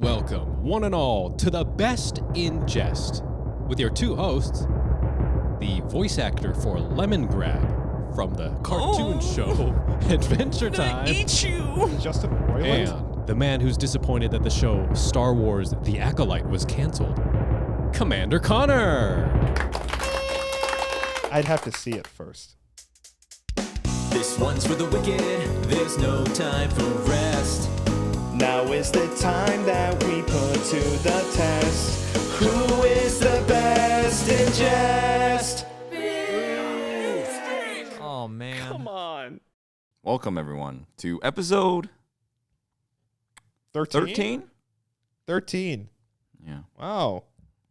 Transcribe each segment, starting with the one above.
Welcome, one and all, to the Best in Jest, with your two hosts, the voice actor for Lemon Grab from the cartoon show Adventure Time, Eat you, Justin Roiland. and the man who's disappointed that the show Star Wars: The Acolyte was canceled, Commander Connor. I'd have to see it first. This one's for the wicked, there's no time for rest. Now is the time that we put to the test. Who is the best in jest? Oh man. Come on. Welcome, everyone, to episode 13? 13. Yeah. Wow.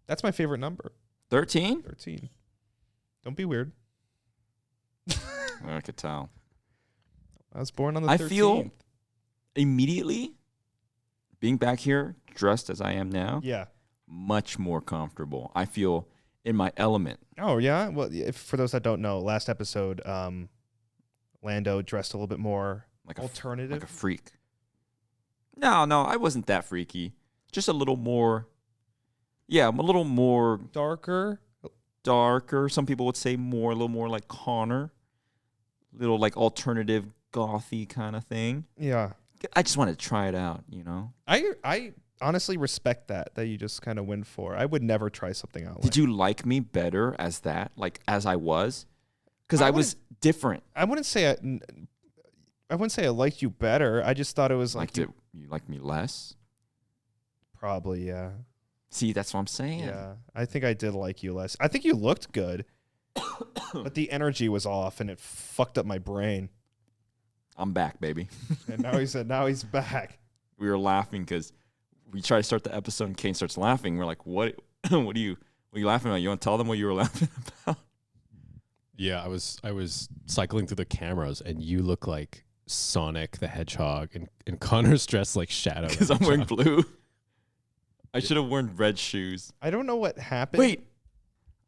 That's my favorite number. 13? 13. Don't be weird. I could tell. I was born on the 13th. I feel immediately being back here, dressed as I am now, Yeah. much more comfortable. I feel in my element. Oh, yeah? Well, for those that don't know, last episode, Lando dressed a little bit more Like alternative. like a freak. No, I wasn't that freaky. Just a little more, I'm a little more darker. darker. Some people would say a little more like Connor. Little like alternative gothy kind of thing. Yeah. I just wanted to try it out, you know? I honestly respect that you just kind of went for. I would never try something out. Did you like me better as that, like as I was? Because I was different. I wouldn't say I liked you better. I just thought it was like You liked me less? probably, yeah. See, that's what I'm saying. Yeah. I think I did like you less. I think you looked good, but the energy was off and it fucked up my brain. I'm back, baby. And now he's back. We were laughing because we try to start the episode and Kane starts laughing. We're like, what are you laughing about? You want to tell them what you were laughing about? Yeah, I was cycling through the cameras, and you look like Sonic the Hedgehog, and Connor's dressed like Shadow. Because I'm wearing blue. I should have worn red shoes. I don't know what happened. Wait.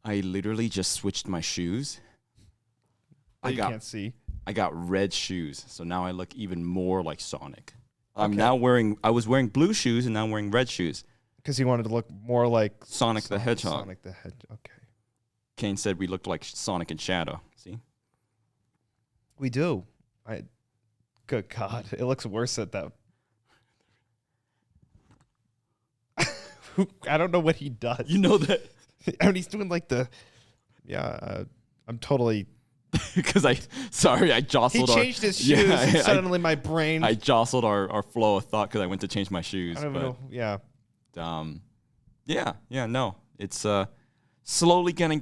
I literally just switched my shoes. You can't see. I got red shoes, so now I look even more like Sonic. I was wearing blue shoes, and now I'm wearing red shoes. Because he wanted to look more like Sonic the Hedgehog. Sonic the Hedgehog. Okay. Kane said we looked like Sonic and Shadow. See? We do. Good God. It looks worse at that. I don't know what he does. You know that? I mean, he's doing like I'm totally. Because I jostled. He changed his shoes. And suddenly, my brain. I jostled our flow of thought because I went to change my shoes. I don't know. Yeah. No. It's slowly getting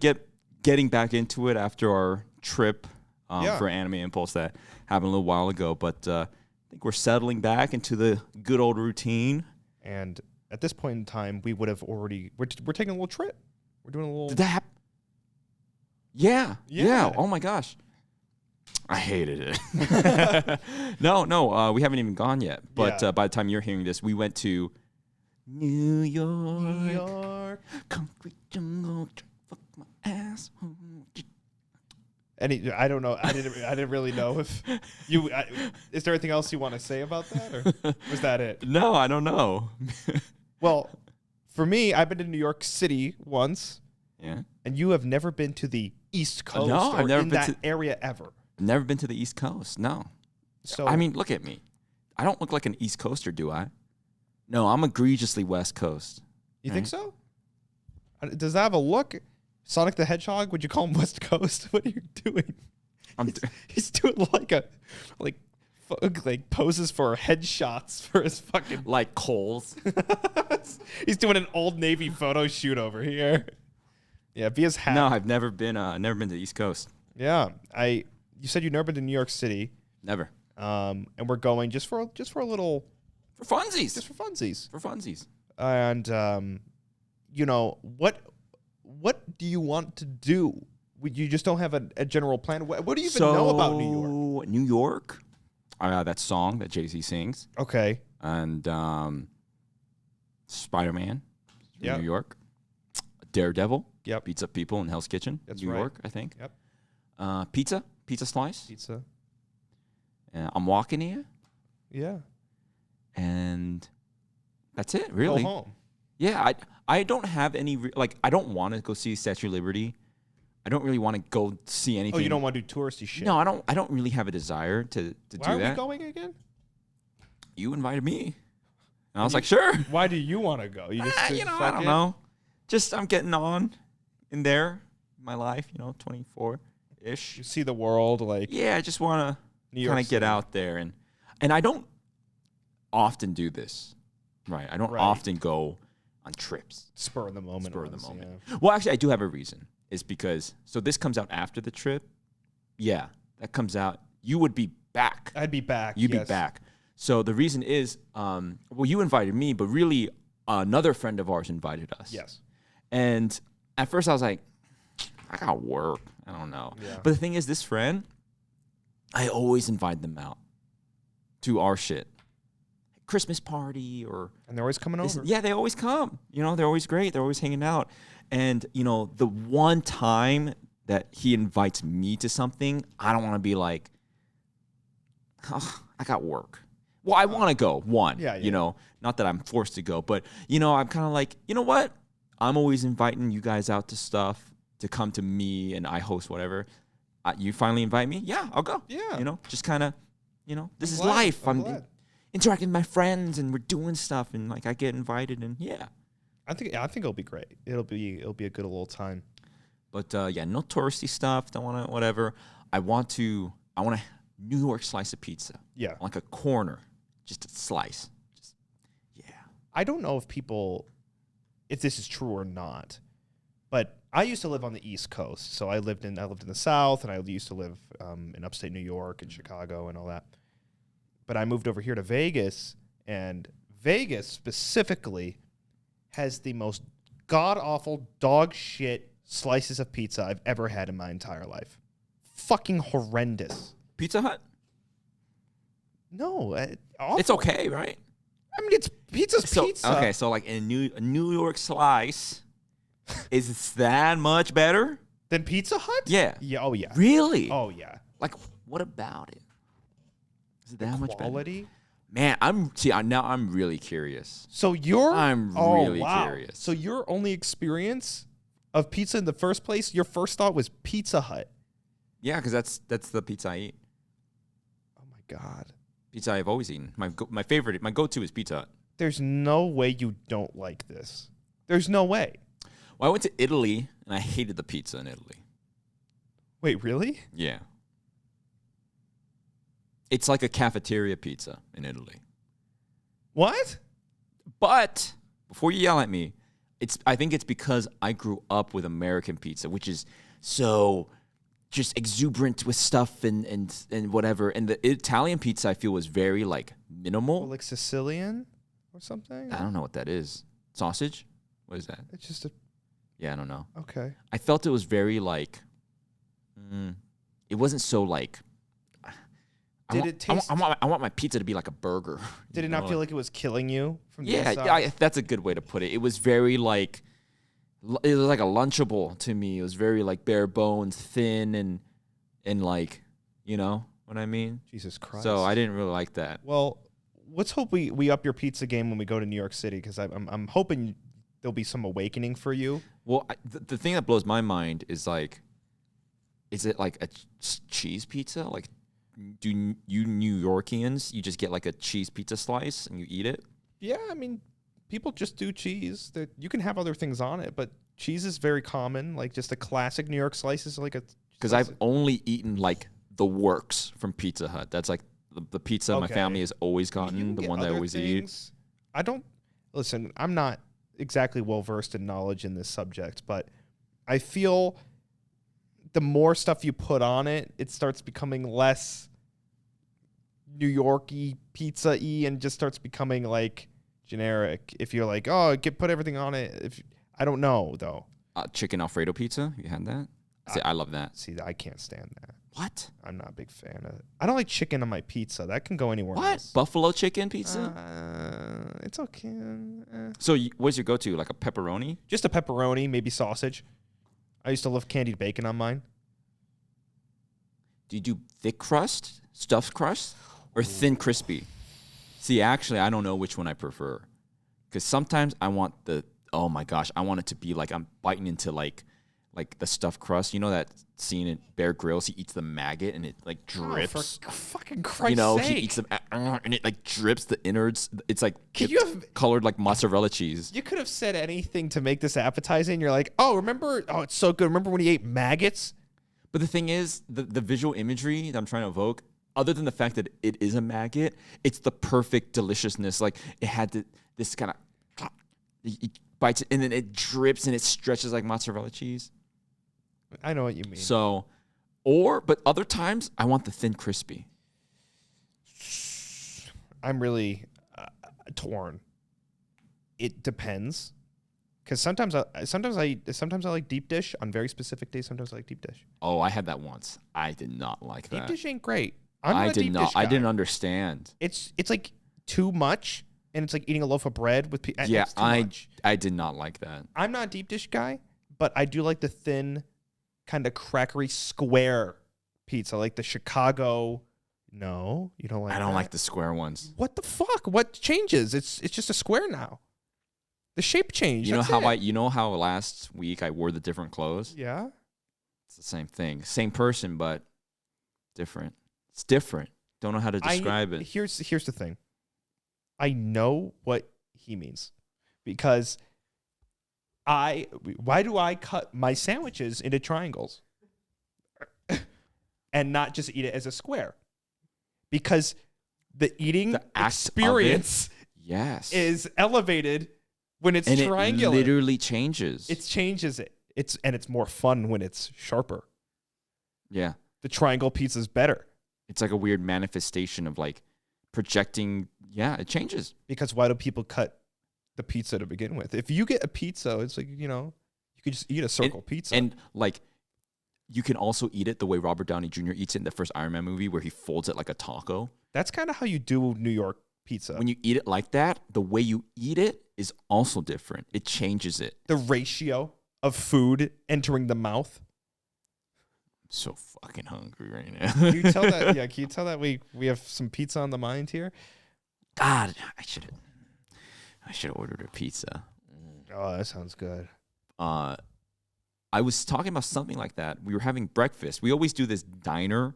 back into it after our trip for Anime Impulse that happened a little while ago. But I think we're settling back into the good old routine. And at this point in time, we would have already. We're taking a little trip. We're doing a little. Did that happen? Yeah. Yeah. Oh my gosh. I hated it. No. We haven't even gone yet. But by the time you're hearing this, we went to New York. Concrete jungle. Fuck my ass. I don't know. I didn't really know if you. Is there anything else you want to say about that, or was that it? No, I don't know. Well, for me, I've been to New York City once. Yeah. And you have never been to the East Coast No, I've never in been that to area ever. Never been to the East Coast. No. So I mean, look at me. I don't look like an East Coaster, do I? No, I'm egregiously West Coast. You think so? Does that have a look? Sonic the Hedgehog? Would you call him West Coast? What are you doing? He's doing like poses for headshots for his fucking like Coles. He's doing an Old Navy photo shoot over here. Yeah, be his hat. No, I've never been to the East Coast. Yeah, you said you've never been to New York City. Never. And we're going just for a little. For funsies. Just for funsies. For funsies. And what do you want to do? You just don't have a general plan. What do you even know about New York? New York, that song that Jay-Z sings. Okay. And Spider-Man, Yep. New York. Daredevil, Yep. beats up people in Hell's Kitchen, That's New right. York, I think. Yep. Pizza slice. Pizza. I'm walking here, Yeah. and That's it, really. Go home. Yeah, I don't have any like I don't want to go see Statue of Liberty. I don't really want to go see anything. Oh, you don't want to do touristy shit? No, I don't. I don't really have a desire to do that. Why are we going again? You invited me, and I was like, sure. Why do you want to go? You just I don't know. Just I'm getting on in there, in my life. 24-ish. You see the world, like Yeah, I just want to kind of get out there, and I don't often do this, right? I don't often go on trips. spur of the moment. Spur of the moment. Yeah. Well, actually, I do have a reason. It's because this comes out after the trip. Yeah, that comes out. You would be back. I'd be back. You'd be back. So the reason is, you invited me, but really another friend of ours invited us. Yes. And at first I was like, I got work. I don't know. Yeah. But the thing is, this friend, I always invite them out to our shit. Christmas party And they're always coming over. Yeah, they always come. They're always great. They're always hanging out. And, the one time that he invites me to something, I don't want to be like, oh, I got work. Well, I want to go, not that I'm forced to go, but, I'm kind of like, you know what? I'm always inviting you guys out to stuff to come to me and I host whatever. You finally invite me? Yeah, I'll go. Yeah. Just kind of, this is life. I'm glad. Interacting with my friends and we're doing stuff and like I get invited and yeah. I think it'll be great. It'll be a good little time. But no touristy stuff. Don't want to whatever. I want a New York slice of pizza. Yeah. Like a corner, just a slice. I don't know if this is true or not, but I used to live on the East Coast. So I lived in the South, and I used to live in upstate New York and Chicago and all that. But I moved over here to Vegas, and Vegas specifically has the most god-awful dog shit slices of pizza I've ever had in my entire life. Fucking horrendous. Pizza Hut? No. It's okay, right? I mean, it's pizza. Okay, so like in a New York slice, is it that much better? Than Pizza Hut? Yeah. Yeah. Oh, yeah. Really? Oh, yeah. Like, what about it? Is it that much better? Quality? Man, now I'm really curious. So I'm really curious. So your only experience of pizza in the first place, your first thought was Pizza Hut. Yeah, because that's the pizza I eat. Oh my God. Pizza I've always eaten. My go-to is Pizza Hut. There's no way you don't like this. There's no way. Well, I went to Italy and I hated the pizza in Italy. Wait, really? Yeah. It's like a cafeteria pizza in Italy. What? But before you yell at me, I think it's because I grew up with American pizza, which is so just exuberant with stuff and whatever. And the Italian pizza I feel was very like minimal. Like Sicilian or something? I don't know what that is. Sausage? What is that? It's just a... Yeah, I don't know. Okay. I felt it was very like... it wasn't so like... Did it taste... I want my pizza to be like a burger. Did it not feel like it was killing you from the inside? Yeah, that's a good way to put it. It was very like... It was like a Lunchable to me. It was very like bare bones, thin, and like, you know what I mean? Jesus Christ. So I didn't really like that. Well, let's hope we up your pizza game when we go to New York City, because I'm hoping there'll be some awakening for you. Well, the thing that blows my mind is like, is it like a cheese pizza? Like, do you New Yorkians, you just get like a cheese pizza slice and you eat it? Yeah, I mean, people just do cheese. You can have other things on it, but cheese is very common. Like just a classic New York slice is like a... Because I've only eaten like the works from Pizza Hut. That's like the pizza my family has always gotten, the one that I always eat. I don't... Listen, I'm not exactly well-versed in knowledge in this subject, but I feel the more stuff you put on it, it starts becoming less New York-y, pizza-y, and just starts becoming like generic. If you're like, oh, put everything on it. I don't know, though. Chicken Alfredo pizza? You had that? I love that. See, I can't stand that. What? I'm not a big fan of it. I don't like chicken on my pizza. That can go anywhere else. Buffalo chicken pizza? It's okay. So what's your go-to? Like a pepperoni? Just a pepperoni, maybe sausage. I used to love candied bacon on mine. Do you do thick crust, stuffed crust, or thin crispy? See, actually, I don't know which one I prefer. Because sometimes I want oh my gosh, I want it to be like I'm biting into like the stuffed crust. You know that scene in Bear Grylls? He eats the maggot and it like drips. For fucking Christ's You know, sake. he eats them and it like drips the innards. It's like Could you have- colored like mozzarella cheese. You could have said anything to make this appetizing. You're like, oh, remember? Oh, it's so good. Remember when he ate maggots? But the thing is, the visual imagery that I'm trying to evoke, other than the fact that it is a maggot, it's the perfect deliciousness. Like it had this kind of, it bites it and then it drips and it stretches like mozzarella cheese. I know what you mean. So, but other times I want the thin crispy. I'm really torn. It depends, because sometimes I like deep dish on very specific days. Sometimes I like deep dish. Oh, I had that once. I did not like Deep that. dish ain't great. I'm not a deep dish I guy. didn't understand. It's like too much, and it's like eating a loaf of bread with. Yeah, it's too much. I did not like that. I'm not a deep dish guy, but I do like the thin, kind of crackery square pizza, like the Chicago. No, you don't like. I don't that? like the square ones. What the fuck? What changes? It's just a square now. The shape changed. You know That's how it. you know how last week I wore the different clothes? Yeah. It's the same thing. Same person, but different. It's different. Don't know how to describe it. Here's the thing. I know what he means, because why do I cut my sandwiches into triangles and not just eat it as a square? Because the eating The act experience Yes. is elevated when it's and triangular. it literally changes. It changes it. It's more fun when it's sharper. yeah. The triangle pizza is better, It's like a weird manifestation of like projecting. Yeah, it changes. because why do people cut the pizza to begin with? If you get a pizza, it's like, you could just eat a circle pizza. And like you can also eat it the way Robert Downey Jr. eats it in the first Iron Man movie, where he folds it like a taco. That's kind of how you do New York pizza. When you eat it like that, the way you eat it is also different. It changes it. The ratio of food entering the mouth. I'm so fucking hungry right now. Can you tell that? Yeah, can you tell that we have some pizza on the mind here? God, I should have ordered a pizza. Oh, that sounds good. I was talking about something like that. We were having breakfast. We always do this diner.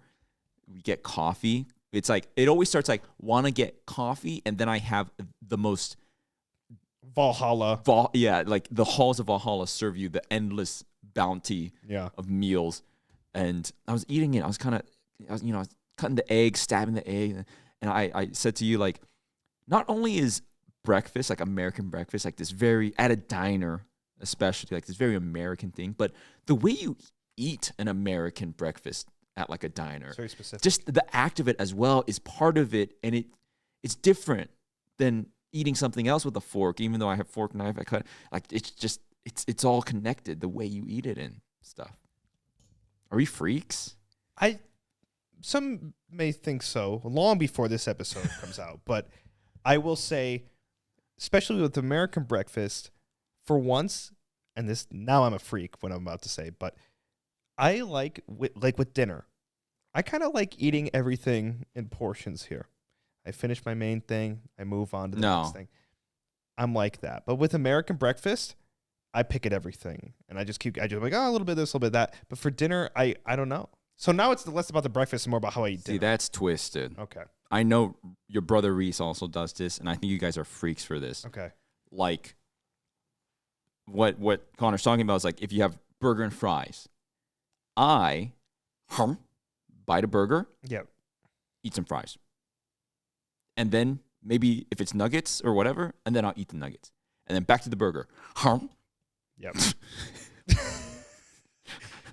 We get coffee. It's like, it always starts like, want to get coffee, and then I have the most Valhalla. like the halls of Valhalla serve you the endless bounty Yeah. of meals. And I was eating it. I was cutting the egg, stabbing the egg, and I said to you, like, not only is breakfast, like American breakfast, like this very, at a diner especially, like this very American thing, but the way you eat an American breakfast at like a diner, It's very specific. just the act of it as well is part of it, and it's different than eating something else with a fork. Even though I have fork, knife, I cut, like, it's just it's all connected, the way you eat it and stuff. Are we freaks? Some may think so long before this episode comes out, but I will say, especially with American breakfast, for once, and this, now I'm a freak when I'm about to say, but I like with dinner, I kind of like eating everything in portions here. I finish my main thing, I move on to the next thing. I'm like that. But with American breakfast, I pick at everything, and I just like, oh, a little bit of this, a little bit of that. But for dinner, I don't know. So now it's less about the breakfast and more about how I eat dinner. See, that's twisted. Okay. I know your brother Reese also does this, and I think you guys are freaks for this. Okay. Like, what Connor's talking about is like, if you have burger and fries, I bite a burger, Yep. eat some fries, and then maybe if it's nuggets or whatever, and then I'll eat the nuggets, and then back to the burger. Yep.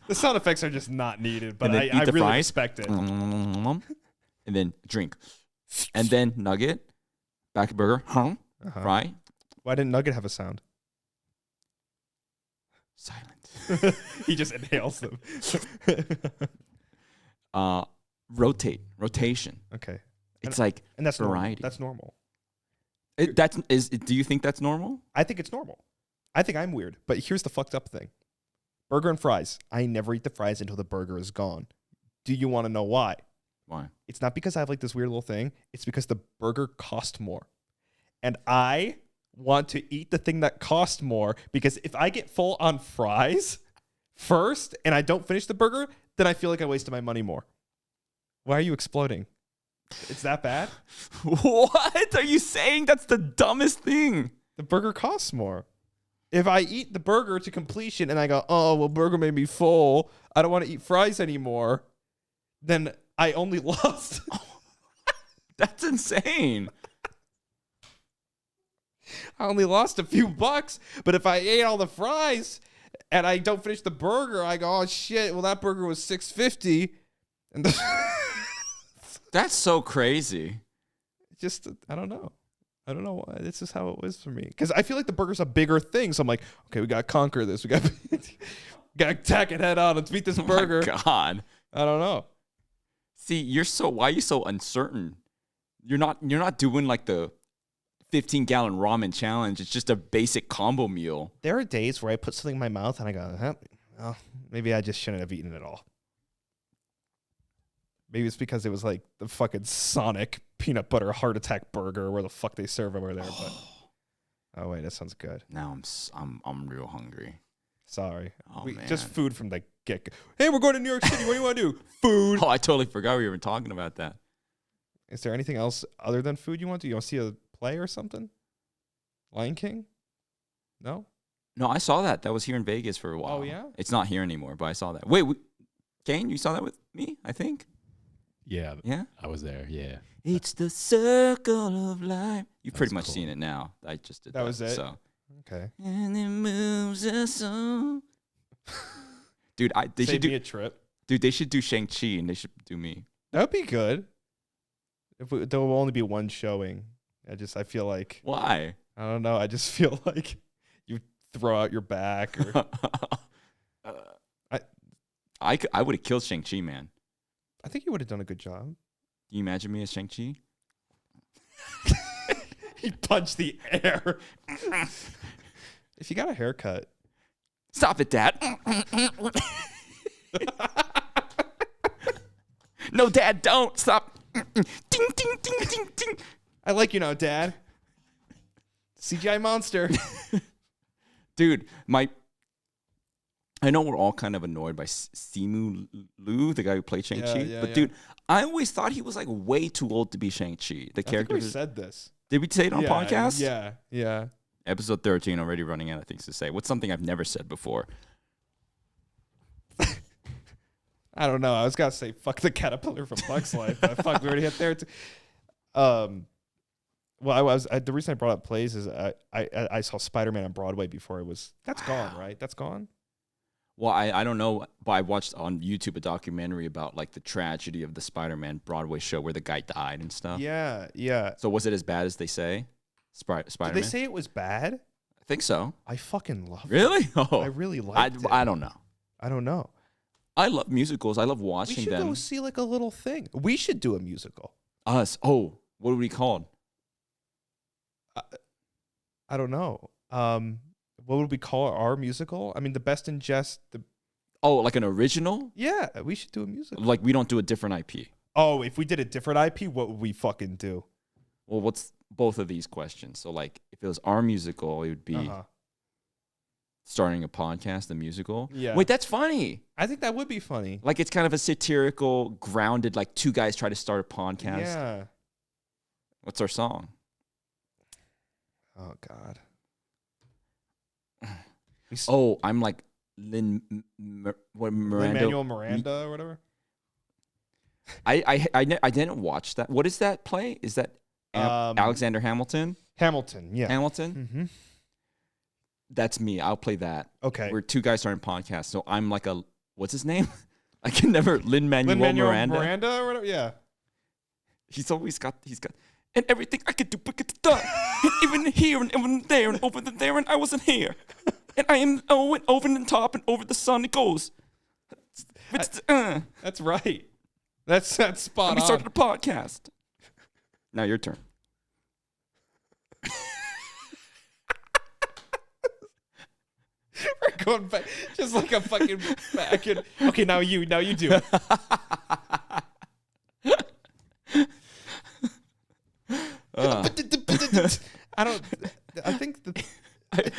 The sound effects are just not needed, but And then I eat the really fries. respect it. And then drink, and then nugget, back to burger, fry, Why didn't Nugget have a sound? silent. He just inhales them. Rotation. Okay. It's like And that's normal. variety. That's normal. Do you think that's normal? I think it's normal. I think I'm weird, but here's the fucked up thing. Burger and fries. I never eat the fries until the burger is gone. Do you want to know why? Why? It's not because I have like this weird little thing. It's because the burger cost more. And I want to eat the thing that costs more, because if I get full on fries first and I don't finish the burger, then I feel like I wasted my money more. Why are you exploding? It's that bad? What are you saying? That's the dumbest thing. The burger costs more. If I eat the burger to completion and I go, oh, well, burger made me full, I don't want to eat fries anymore, then I only lost. That's insane. I only lost a few bucks. But if I ate all the fries and I don't finish the burger, I go, oh, shit, well, that burger was $6.50. And That's so crazy. just, I don't know. I don't know why. This is how it was for me. Because I feel like the burger's a bigger thing. So I'm like, okay, we got to conquer this. We got to tack it head on. Let's beat this burger. Oh my God. I don't know. See, why are you so uncertain? You're not doing like the 15-gallon ramen challenge. It's just a basic combo meal. There are days where I put something in my mouth and I go, oh, maybe I just shouldn't have eaten it all. Maybe it's because it was like the fucking Sonic peanut butter heart attack burger where the fuck they serve over there. But oh wait, that sounds good. Now I'm real hungry. Sorry. Oh, man. Just food from the get-go. Hey, we're going to New York City. What do you want to do? Food. Oh, I totally forgot we were talking about that. Is there anything else other than food you want to do? You want to see a play or something? Lion King? No? No, I saw that. That was here in Vegas for a while. Oh, yeah? It's not here anymore, but I saw that. Wait, Kane, you saw that with me, I think? Yeah. Yeah? I was there. Yeah. It's the circle of life. You've pretty much cool. seen it now. I just did that. That was it? So. Okay. And it moves us on. Dude, they Save should me do a trip. Dude, they should do Shang-Chi and they should do me. That would be good. There will only be one showing. I feel like, Why? I don't know. I just feel like you throw out your back or I would have killed Shang-Chi, man. I think you would have done a good job. Can you imagine me as Shang-Chi? He punched the air. If you got a haircut. Stop it, Dad. No, Dad, don't. Stop. Ding, ding, ding, ding, ding. I like you now, Dad. CGI monster. Dude, I know we're all kind of annoyed by Simu Liu, the guy who played Shang-Chi. But dude, I always thought he was like way too old to be Shang-Chi. The character. I think we said this. Did we say it on podcast? Yeah. Episode 13, already running out of things to say. What's something I've never said before? I don't know. I was gonna say fuck the caterpillar from Bugs Life, but fuck, we already hit there too. Well, the reason I brought up plays is I saw Spider-Man on Broadway before it was. That's gone, right? That's gone. Well, I don't know, but I watched on YouTube a documentary about like the tragedy of the Spider-Man Broadway show where the guy died and stuff. Yeah. So was it as bad as they say? Spider-Man? Did they say it was bad? I think so. I fucking love it. Really? Oh, I really liked it. I don't know. I don't know. I love musicals. I love We watching should them. go see like a little thing. We should do a musical. Us. Oh, what would we call it? I don't know. What would we call our musical? I mean, the Best in Jest. Oh, like an original? Yeah, we should do a musical. Like we don't do a different IP. Oh, if we did a different IP, what would we fucking do? Well, what's both of these questions? So like if it was our musical, it would be starting a podcast, a musical. Yeah. Wait, that's funny. I think that would be funny. Like it's kind of a satirical, grounded, like two guys try to start a podcast. Yeah. What's our song? Oh God. Oh, I'm like Miranda. Lin-Manuel Miranda or whatever. I didn't watch that. What is that play? Is that Alexander Hamilton? Hamilton, yeah. Hamilton? Mm-hmm. That's me. I'll play that. Okay. We're two guys starting podcasts. So I'm like what's his name? I can never, Lin-Manuel Miranda. Miranda or whatever, yeah. He's got, and everything I could do, but get done. And even here and even there and over there, and I wasn't here. And I am and over the top and over the sun it goes. That's right. That's spot on. We started a podcast. Now your turn. We're going back, just like a fucking back. Okay, now you do it. I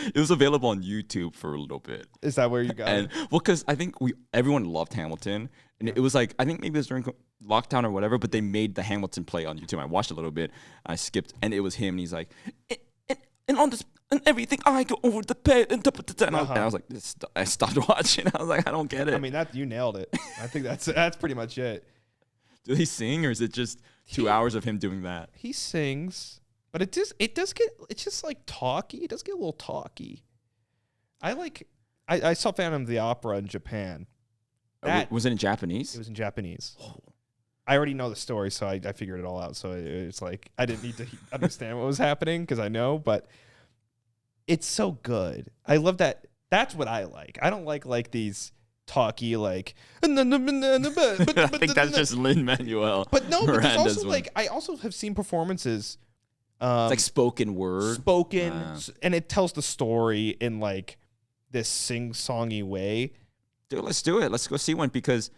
It was available on YouTube for a little bit. Is that where you got And it? well, because I think everyone loved Hamilton, and it was like I think maybe it was during lockdown or whatever, but they made the Hamilton play on YouTube. I watched a little bit, I skipped, and it was him, and he's like, and on this and everything I go over the pay and I was like, I stopped watching. I was like, I don't get it. I mean, you nailed it. I think that's pretty much it. Do they sing, or is it just 2 hours of him doing that? He sings, but it's just like talky. It does get a little talky. I saw Phantom of the Opera in Japan. Was it in Japanese? It was in Japanese. I already know the story, so I figured it all out. So it's like I didn't need to understand what was happening because I know, but it's so good. I love that. That's what I like. I don't like these talky like. I think that's just Lin-Manuel. But no, but there's also one. like I also have seen performances. It's like spoken word. And it tells the story in like this sing-songy way. Dude, let's do it. Let's go see one because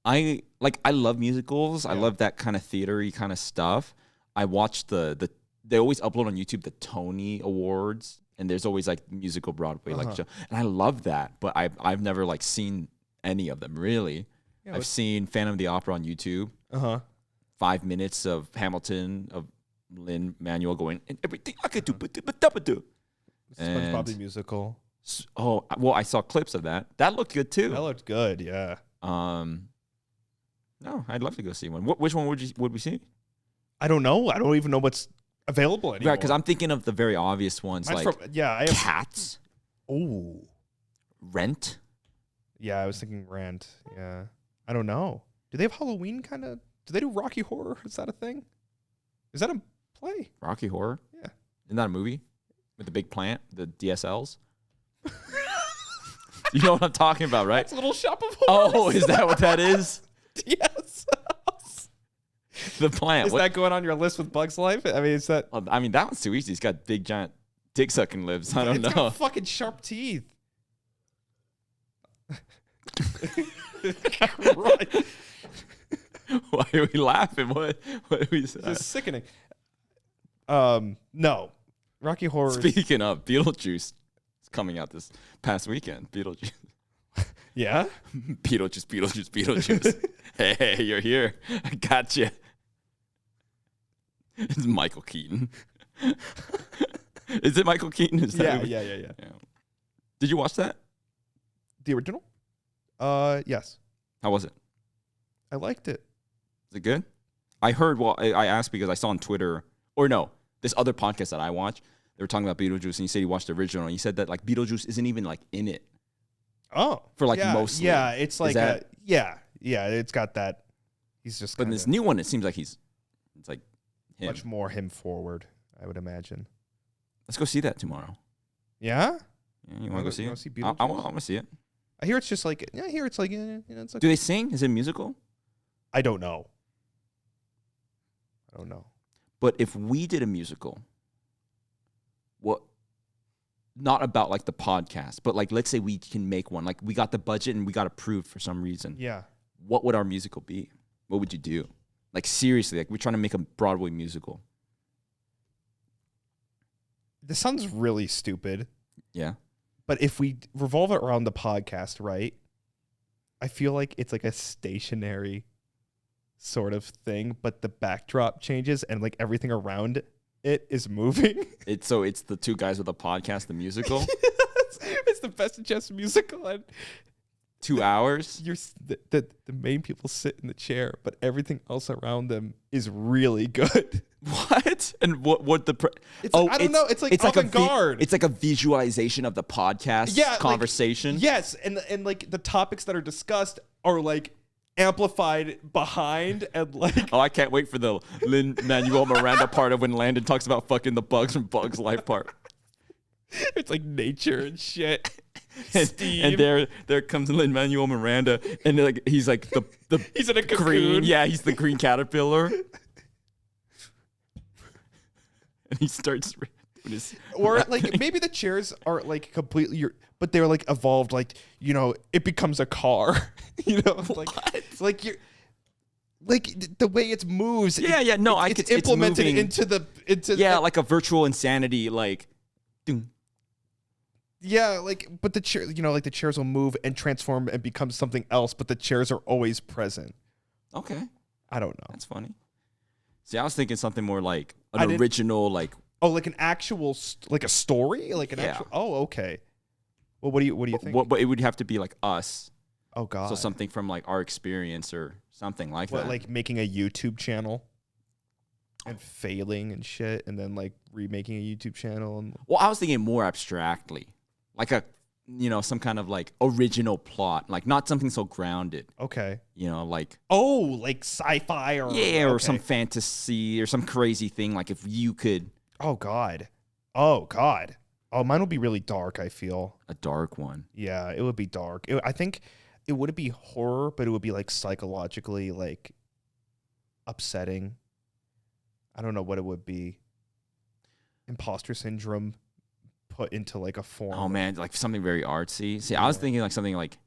I love musicals. Yeah. I love that kind of theater-y kind of stuff. I watch they always upload on YouTube the Tony Awards, and there's always like musical Broadway like show, and I love that. But I've never like seen any of them really. Yeah, I've seen Phantom of the Opera on YouTube. 5 minutes of Hamilton of Lin-Manuel going and everything I could do, SpongeBob the musical. Oh well, I saw clips of that. That looked good too. That looked good, yeah. No, I'd love to go see one. Which one would we see? I don't know. I don't even know what's available anymore. Right, because I'm thinking of the very obvious ones. Mine's like I have Cats. Oh, Rent. Yeah, I was thinking Rent. Yeah, I don't know. Do they have Halloween kind of? Do they do Rocky Horror? Is that a thing? Is that a play? Rocky Horror. Yeah, isn't that a movie with the big plant, the DSLs? You know what I'm talking about, right? That's Little Shop of Horrors. Oh, is that what that is? Yes. The plant. Is that going on your list with Bug's Life? I mean, is that? I mean, that one's too easy. He's got big, giant, dick-sucking lips. I don't know. Got fucking sharp teeth. Right. Why are we laughing? What are we saying? It's sickening. No. Rocky Horror. Speaking of, Beetlejuice is coming out this past weekend. Beetlejuice. Yeah? Beetlejuice. Hey, you're here. I got you. It's Michael Keaton. Is it Michael Keaton? Is that yeah. Did you watch that? The original? Yes. How was it? I liked it. Is it good? I heard, I asked because I saw on Twitter, or no, this other podcast that I watch, they were talking about Beetlejuice, and he said he watched the original, and he said that like Beetlejuice isn't even like in it. Oh. For like mostly. Yeah, it's like yeah, it's got that. He's just. But in this new one, it seems like it's like him. Much more him forward, I would imagine. Let's go see that tomorrow. Yeah? You want to go see it? See I want to see it. I hear it's just like, it's like, it's like. Do they sing? Is it musical? I don't know. But if we did a musical, not about like the podcast, but like let's say we can make one. Like we got the budget and we got approved for some reason. Yeah. What would our musical be? What would you do? Like seriously, like we're trying to make a Broadway musical. This sounds really stupid. Yeah. But if we revolve it around the podcast, right? I feel like it's like a stationary sort of thing, but the backdrop changes and like everything around it is moving. It's the two guys with a podcast, the musical. It's the Best in Jest musical, and 2 hours. The main people sit in the chair, but everything else around them is really good. What? And what the? I don't know. It's like avant-garde. It's like a visualization of the podcast conversation. Like, yes, and like the topics that are discussed are like amplified behind and like. Oh, I can't wait for the Lin-Manuel Miranda part of when Landon talks about fucking the bugs from Bugs Life part. It's like nature and shit. And there comes Lin-Manuel Miranda, and like he's like the he's in a cocoon. Green, yeah, he's the green caterpillar, and he starts. Or like maybe the chairs are like completely, but they're like evolved. Like it becomes a car. Like you're. Like the way it moves. Yeah. No, it's implemented into like a virtual insanity. Like, doom, Yeah, like, but the chair, like the chairs will move and transform and become something else, but the chairs are always present. Okay. I don't know. That's funny. See, I was thinking something more like an original, like. Oh, like an actual, like a story? Like an actual. Oh, okay. Well, what do you think? But it would have to be like us. Oh, God. So something from like our experience or something like that. Like making a YouTube channel and failing and shit, and then like remaking a YouTube channel. Well, I was thinking more abstractly. Like some kind of like original plot, like not something so grounded. Okay. Like like sci-fi or some fantasy or some crazy thing. Like if you could. Oh God. Oh, mine would be really dark. I feel A dark one. Yeah, it would be dark. I think it wouldn't be horror, but it would be like psychologically like upsetting. I don't know what it would be. Imposter syndrome. Put into like a form. Oh man, like something very artsy. See, I was thinking like something like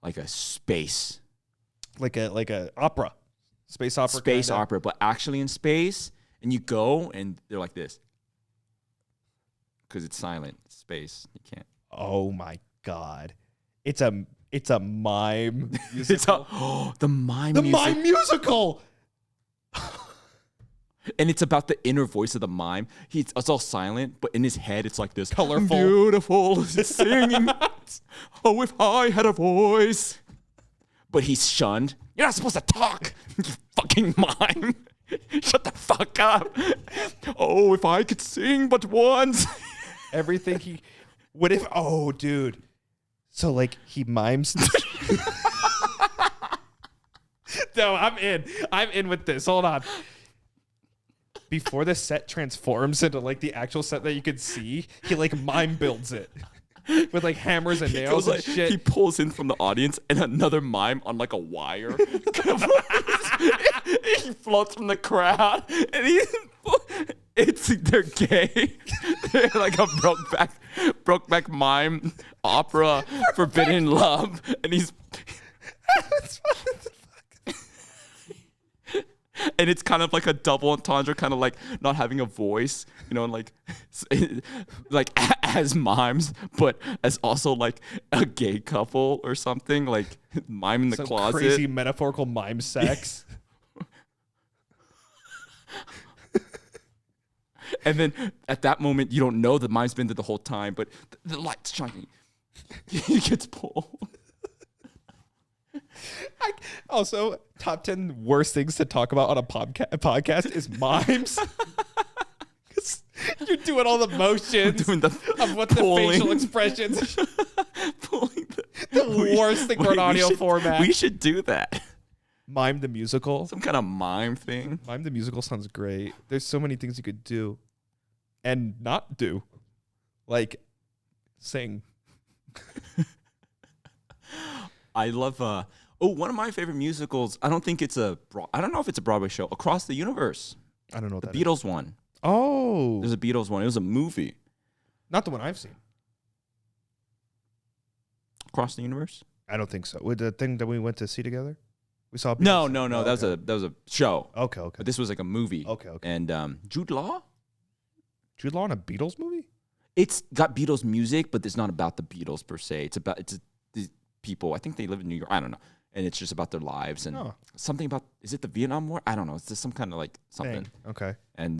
a space, like a opera, space opera, opera, but actually in space. And you go, and they're like this because it's silent. It's space. You can't. Oh my God, it's a mime. Musical. The mime musical. And it's about the inner voice of the mime. It's all silent, but in his head, it's like this colorful, beautiful singing. Oh, if I had a voice. But he's shunned. You're not supposed to talk, you fucking mime. Shut the fuck up. Oh, if I could sing but once. Everything he. What if? Oh, dude. So like he mimes. No, I'm in. I'm in with this. Hold on. Before the set transforms into like the actual set that you could see, he like mime builds it with like hammers and nails and shit. He pulls in from the audience and another mime on like a wire. He floats from the crowd and they're gay. They're like a Brokeback mime opera, Forbidden Love, and he's. And it's kind of like a double entendre, kind of like not having a voice, and like as mimes, but as also like a gay couple or something, like mime in the closet. Crazy metaphorical mime sex. And then at that moment, you don't know the mime's been there the whole time, but the light's shining. He gets pulled. Also, top 10 worst things to talk about on a podcast is mimes. You're doing all the motions of what pulling. The facial expressions. Pulling the worst thing for an audio format. We should do that. Mime the musical. Some kind of mime thing. Mime the musical sounds great. There's so many things you could do and not do. Like sing. I love one of my favorite musicals. I don't know if it's a Broadway show. Across the Universe. I don't know what the Beatles one. Oh. There's a Beatles one. It was a movie. Not the one I've seen. Across the Universe? I don't think so. With the thing that we went to see together? We saw Beatles. No. Oh, okay. That was a show. Okay. But this was like a movie. Okay. And Jude Law? Jude Law in a Beatles movie? It's got Beatles music, but it's not about the Beatles per se. It's these people. I think they live in New York. I don't know. And it's just about their lives and something about, is it the Vietnam War? I don't know. It's just some kind of like something. Dang. Okay. And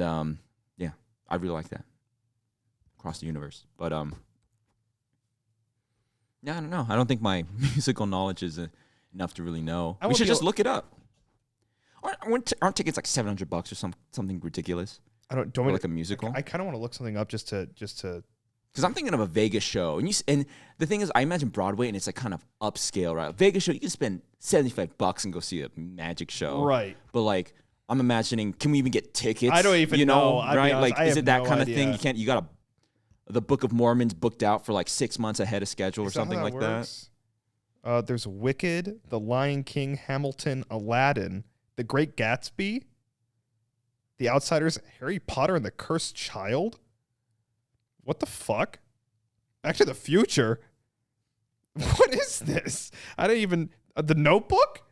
yeah, I really like that. Across the Universe. But yeah, I don't know. I don't think my musical knowledge is enough to really know. We should just look it up. Aren't tickets like $700 or something ridiculous? Don't like a musical. I kind of want to look something up just to. Because I'm thinking of a Vegas show, and the thing is, I imagine Broadway, and it's like kind of upscale, right? Vegas show, you can spend $75 and go see a magic show, right? But like, I'm imagining, can we even get tickets? I don't even know, right? Honest, like, is it that kind idea. of thing? You can't. You got the Book of Mormon's booked out for like 6 months ahead of schedule or something like works? That. There's Wicked, The Lion King, Hamilton, Aladdin, The Great Gatsby, The Outsiders, Harry Potter and the Cursed Child. What the fuck? Back to the Future? What is this? I didn't even... The Notebook?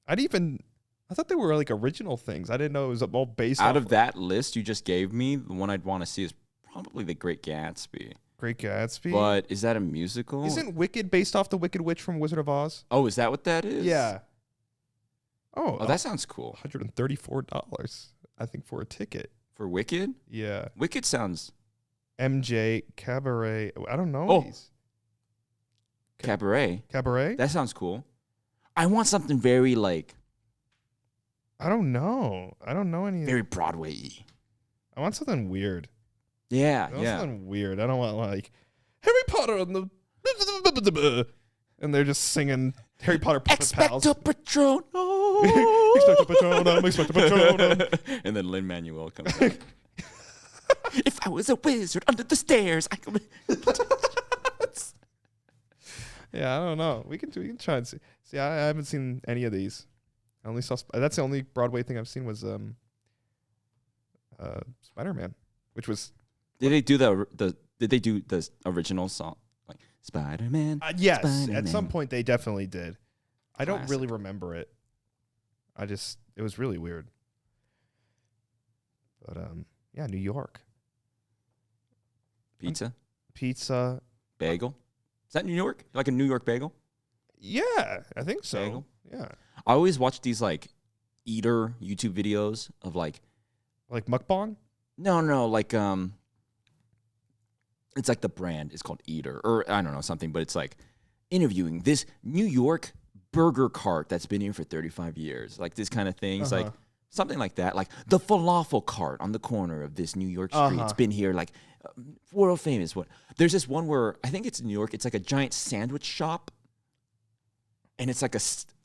I thought they were like original things. I didn't know it was all based out of that list you just gave me. The one I'd want to see is probably The Great Gatsby. Great Gatsby. But is that a musical? Isn't Wicked based off the Wicked Witch from Wizard of Oz? Oh, is that what that is? Yeah. Oh, that sounds cool. $134, I think, for a ticket. For Wicked? Yeah. Wicked sounds... MJ Cabaret. I don't know. Oh. Cabaret? Cabaret? That sounds cool. I want something very, like... I don't know. I don't know any. Very Broadway-y. I want something weird. Yeah, I want yeah. something weird. I don't want, like, Harry Potter and the... And they're just singing Harry Potter Puppet Pals. Expecto Patronum. Expecto Patronum, Expecto Patronum. And then Lin-Manuel comes out. If I was a wizard under the stairs, I could... Yeah, I don't know. We can try and see. See, I haven't seen any of these. I only saw. That's the only Broadway thing I've seen was Spider-Man, which was. Did they do Did they do the original song like Spider-Man? Yes, Spider-Man. at some point they definitely did. I don't Classic. really remember it. It was really weird. But yeah, New York Pizza, pizza. bagel. Is that New York? Like a New York bagel? Yeah, I think so. Bagel? Yeah, I always watch these like eater YouTube videos of like mukbang. no like it's like the brand is called Eater or I don't know something, but it's like interviewing this New York burger cart that's been here for 35 years, like this kind of things, like something like that, like the falafel cart on the corner of this New York street. It's been here like world famous. What? There's this one where I think it's in New York. It's like a giant sandwich shop, and it's like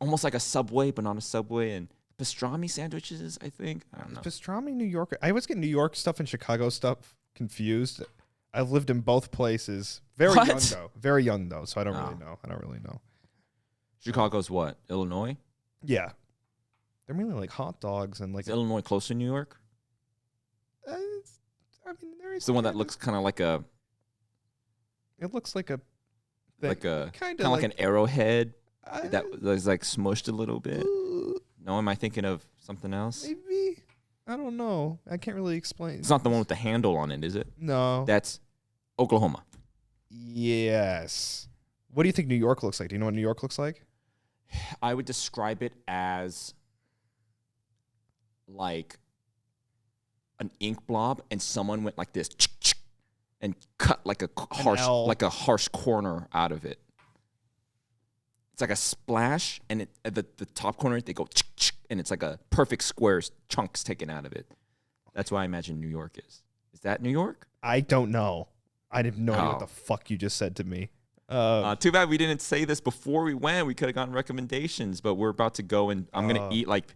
almost like a Subway, but not a Subway, and pastrami sandwiches. I think I don't know. Pastrami, New York. I always get New York stuff and Chicago stuff confused. I've lived in both places. Very young though, so I don't really know. Chicago's what? Illinois? Yeah, they're mainly like hot dogs and like. Is Illinois close to New York? There is It's the one that looks kind of like a It looks like a kind of like an arrowhead that was like smushed a little bit. No, am I thinking of something else? Maybe. I don't know. I can't really explain. It's not the one with the handle on it, is it? No. That's Oklahoma. Yes. What do you think New York looks like? Do you know what New York looks like? I would describe it as like an ink blob, and someone went like this and cut like a harsh corner out of it. It's like a splash, and at the top corner they go and it's like a perfect square chunks taken out of it. That's why I imagine New York is. Is that New York? I don't know. I have no idea what the fuck you just said to me. Too bad we didn't say this before we went. We could have gotten recommendations, but we're about to go and I'm going to eat like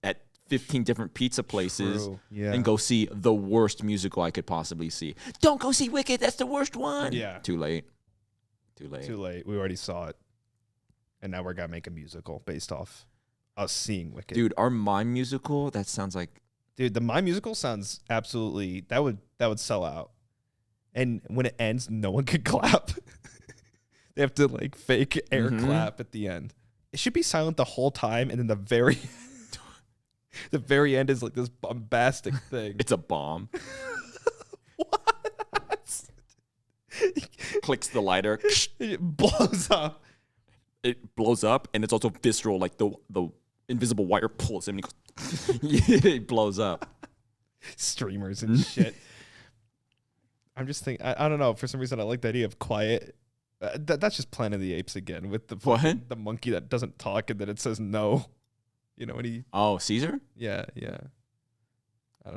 at 15 different pizza places and go see the worst musical I could possibly see. Don't go see Wicked. That's the worst one. Yeah. Too late. Too late. We already saw it. And now we're going to make a musical based off us seeing Wicked. Dude, our Mime musical, that sounds like... Dude, the Mime musical sounds absolutely... That would sell out. And when it ends, no one could clap. They have to like fake air clap at the end. It should be silent the whole time, and then the very end is like this bombastic thing. It's a bomb. What? Clicks the lighter. It blows up. It blows up, and it's also visceral. Like the invisible wire pulls him, and he goes, it blows up. Streamers and shit. I'm just thinking. I don't know. For some reason, I like the idea of quiet. That's just Planet of the Apes again with the monkey that doesn't talk and then it says no. You know what he? Oh, Caesar? Yeah.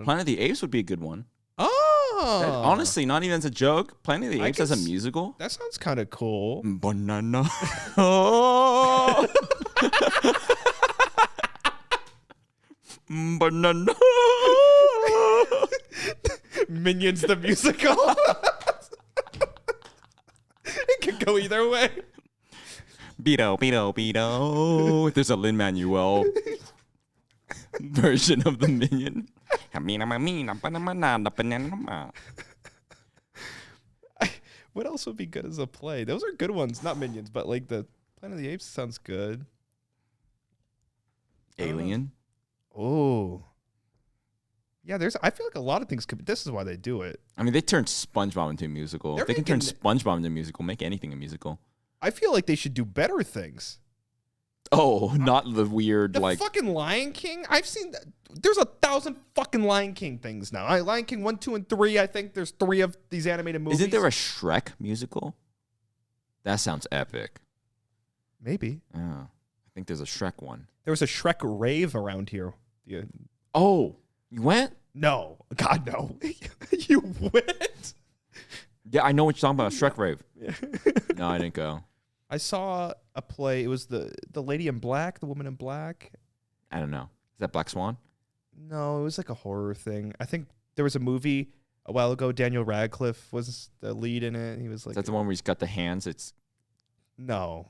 Planet of the Apes would be a good one. Oh, Honestly, not even as a joke. Planet of the Apes as a musical. That sounds kind of cool. Banana. Oh. Banana. Minions the musical. It could go either way. Beto. There's a Lin-Manuel version of the Minion. What else would be good as a play? Those are good ones. Not Minions, but like the Planet of the Apes sounds good. Alien. Oh. Yeah, I feel like a lot of things could. This is why they do it. I mean, they turned SpongeBob into a musical. If they can turn SpongeBob into a musical, make anything a musical. I feel like they should do better things. Oh, not the weird The fucking Lion King. I've seen. There's 1,000 fucking Lion King things now. Lion King 1, 2, and 3. I think there's 3 of these animated movies. Isn't there a Shrek musical? That sounds epic. Maybe. Yeah, I think there's a Shrek one. There was a Shrek rave around here. Yeah. Oh, you went? No, God no. You went? Yeah, I know what you're talking about. Shrek rave. No, I didn't go. I saw a play. It was the lady in black, the woman in black. I don't know. Is that Black Swan? No, it was like a horror thing. I think there was a movie a while ago. Daniel Radcliffe was the lead in it. He was like, Is that the one where he's got the hands? No,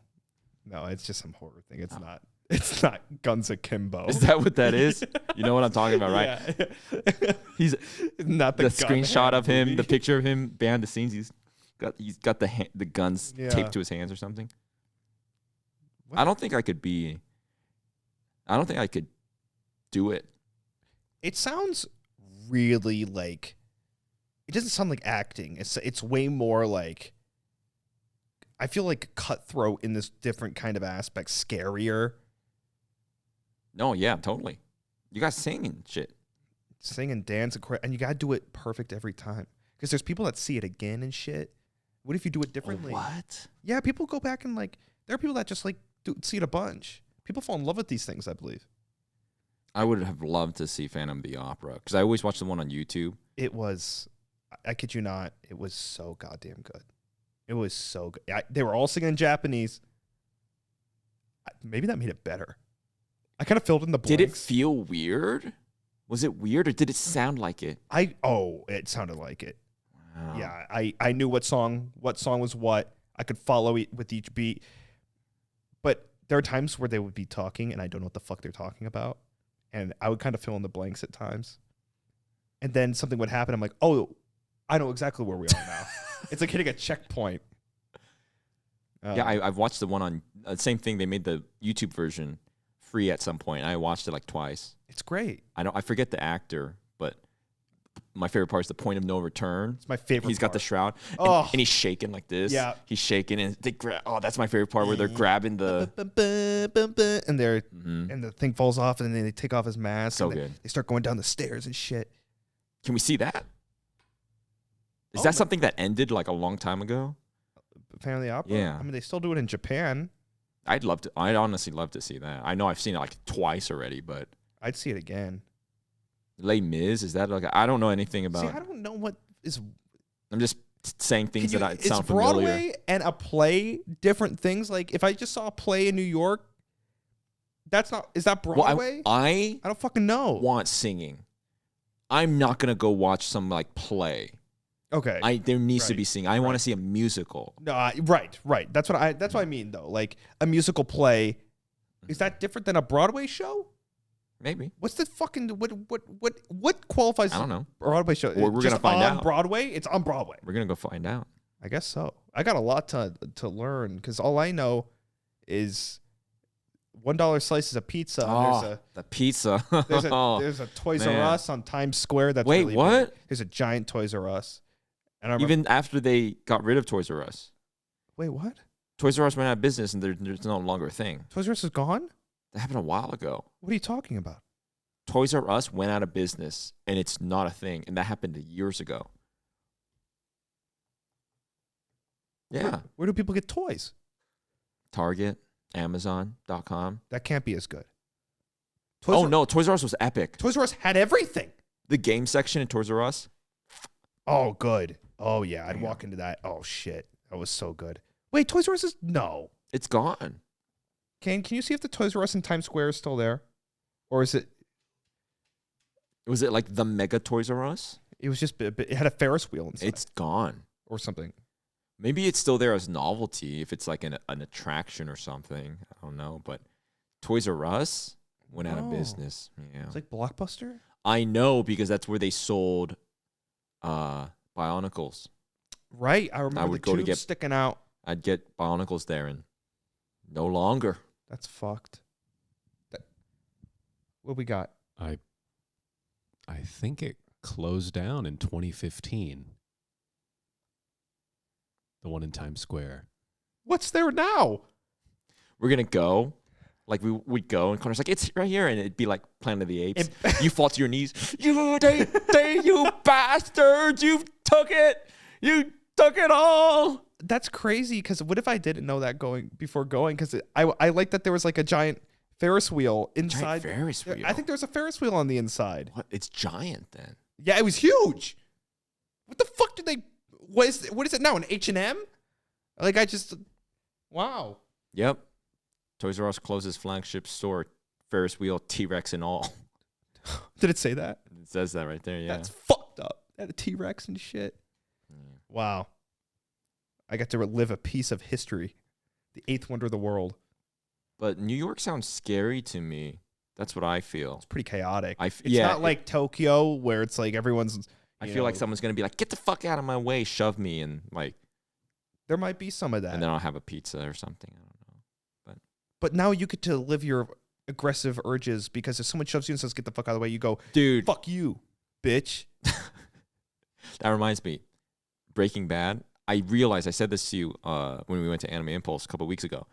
it's just some horror thing. It's not. It's not Guns Akimbo. Is that what that is? You know what I'm talking about, right? Yeah. He's not the screenshot of him, movie. the picture of him behind the scenes. He's got the guns Yeah. taped to his hands or something. What? I don't think I could do it. It sounds really like. It doesn't sound like acting. It's way more like. I feel like cutthroat in this different kind of aspect, scarier. No, yeah, totally. You guys sing and shit. Sing and dance and you gotta do it perfect every time. Because there's people that see it again and shit. What if you do it differently? What? Yeah, people go back and like. There are people that just like see it a bunch. People fall in love with these things, I believe. I would have loved to see Phantom of the Opera because I always watch the one on YouTube. It was, I kid you not, it was so goddamn good. It was so good. They were all singing in Japanese. Maybe that made it better. I kind of filled in the blanks. Did it feel weird? Was it weird or did it sound like it? It sounded like it. Wow. Yeah, I knew what song was what. I could follow it with each beat. But there are times where they would be talking and I don't know what the fuck they're talking about. And I would kind of fill in the blanks at times. And then something would happen. I'm like, oh, I know exactly where we are now. It's like hitting a checkpoint. Yeah, I've watched the one on same thing. They made the YouTube version free at some point. I watched it like twice. It's great. I forget the actor, but my favorite part is the point of no return. It's my favorite. He's got the shroud, and he's shaking like this. Yeah, he's shaking, and they that's my favorite part where they're grabbing the and they're and the thing falls off, and then they take off his mask. So and good. They start going down the stairs and shit. Can we see that? Is that something that ended like a long time ago? Phantom of the Opera? Yeah. I mean, they still do it in Japan. I'd honestly love to see that. I know I've seen it like twice already, but I'd see it again. Les Mis, is that like I don't know anything about. See, I don't know what is. I'm just saying things that sound is Broadway familiar. and a play different things? Like if I just saw a play in New York, is that Broadway? Well, I don't fucking know. Want singing. I'm not gonna go watch some like play. Okay. There needs to be singing. I want to see a musical. No, right. That's what I mean though. Like a musical play, is that different than a Broadway show? Maybe. What's the fucking what qualifies? I don't know. Broadway show. We're gonna find out. Broadway. It's on Broadway. We're gonna go find out. I guess so. I got a lot to learn because all I know is $1 slices of pizza. The pizza. there's a Toys R Us on Times Square. That's wait, really what? Big. There's a giant Toys R Us. And I remember, even after they got rid of Toys R Us. Wait, what? Toys R Us went out of business and there's no longer a thing. Toys R Us is gone? That happened a while ago. What are you talking about? Toys R Us went out of business and it's not a thing. And that happened years ago. Yeah. Where do people get toys? Target, Amazon.com. That can't be as good. No, Toys R Us was epic. Toys R Us had everything. The game section in Toys R Us. Oh, good. Oh, yeah. I'd walk into that. Oh, shit. That was so good. Wait, Toys R Us is... No. It's gone. Can you see if the Toys R Us in Times Square is still there? Or is it... Was it like the mega Toys R Us? It was just... It had a Ferris wheel inside. It's gone. Or something. Maybe it's still there as novelty if it's like an attraction or something. I don't know. But Toys R Us went out of business. Yeah. It's like Blockbuster? I know because that's where they sold Bionicles. Right. I remember the tubes sticking out. I'd get Bionicles there and no longer. That's fucked. What we got? I think it closed down in 2015. The one in Times Square. What's there now? We're gonna go. Like we'd go, and Connor's like, "It's right here," and it'd be like Planet of the Apes. You fall to your knees. You bastards! You took it. You took it all. That's crazy. Because what if I didn't know that before going? Because I like that there was like a giant Ferris wheel inside. Giant Ferris wheel. I think there was a Ferris wheel on the inside. What? It's giant then. Yeah, it was huge. What the fuck did they? What is it now? An H&M? Like wow. Yep. Toys R Us closes flagship store, Ferris wheel, T-Rex and all. Did it say that? It says that right there, yeah. That's fucked up. They had a T-Rex and shit. Wow. I got to relive a piece of history. The eighth wonder of the world. But New York sounds scary to me. That's what I feel. It's pretty chaotic. It's yeah, not like Tokyo where it's like everyone's... I feel like someone's going to be like, get the fuck out of my way, shove me, and like... There might be some of that. And then I'll have a pizza or something. I don't know. But now you get to live your aggressive urges because if someone shoves you and says, get the fuck out of the way, you go, dude, fuck you, bitch. That reminds me, Breaking Bad. I realized, I said this to you when we went to Anime Impulse a couple of weeks ago.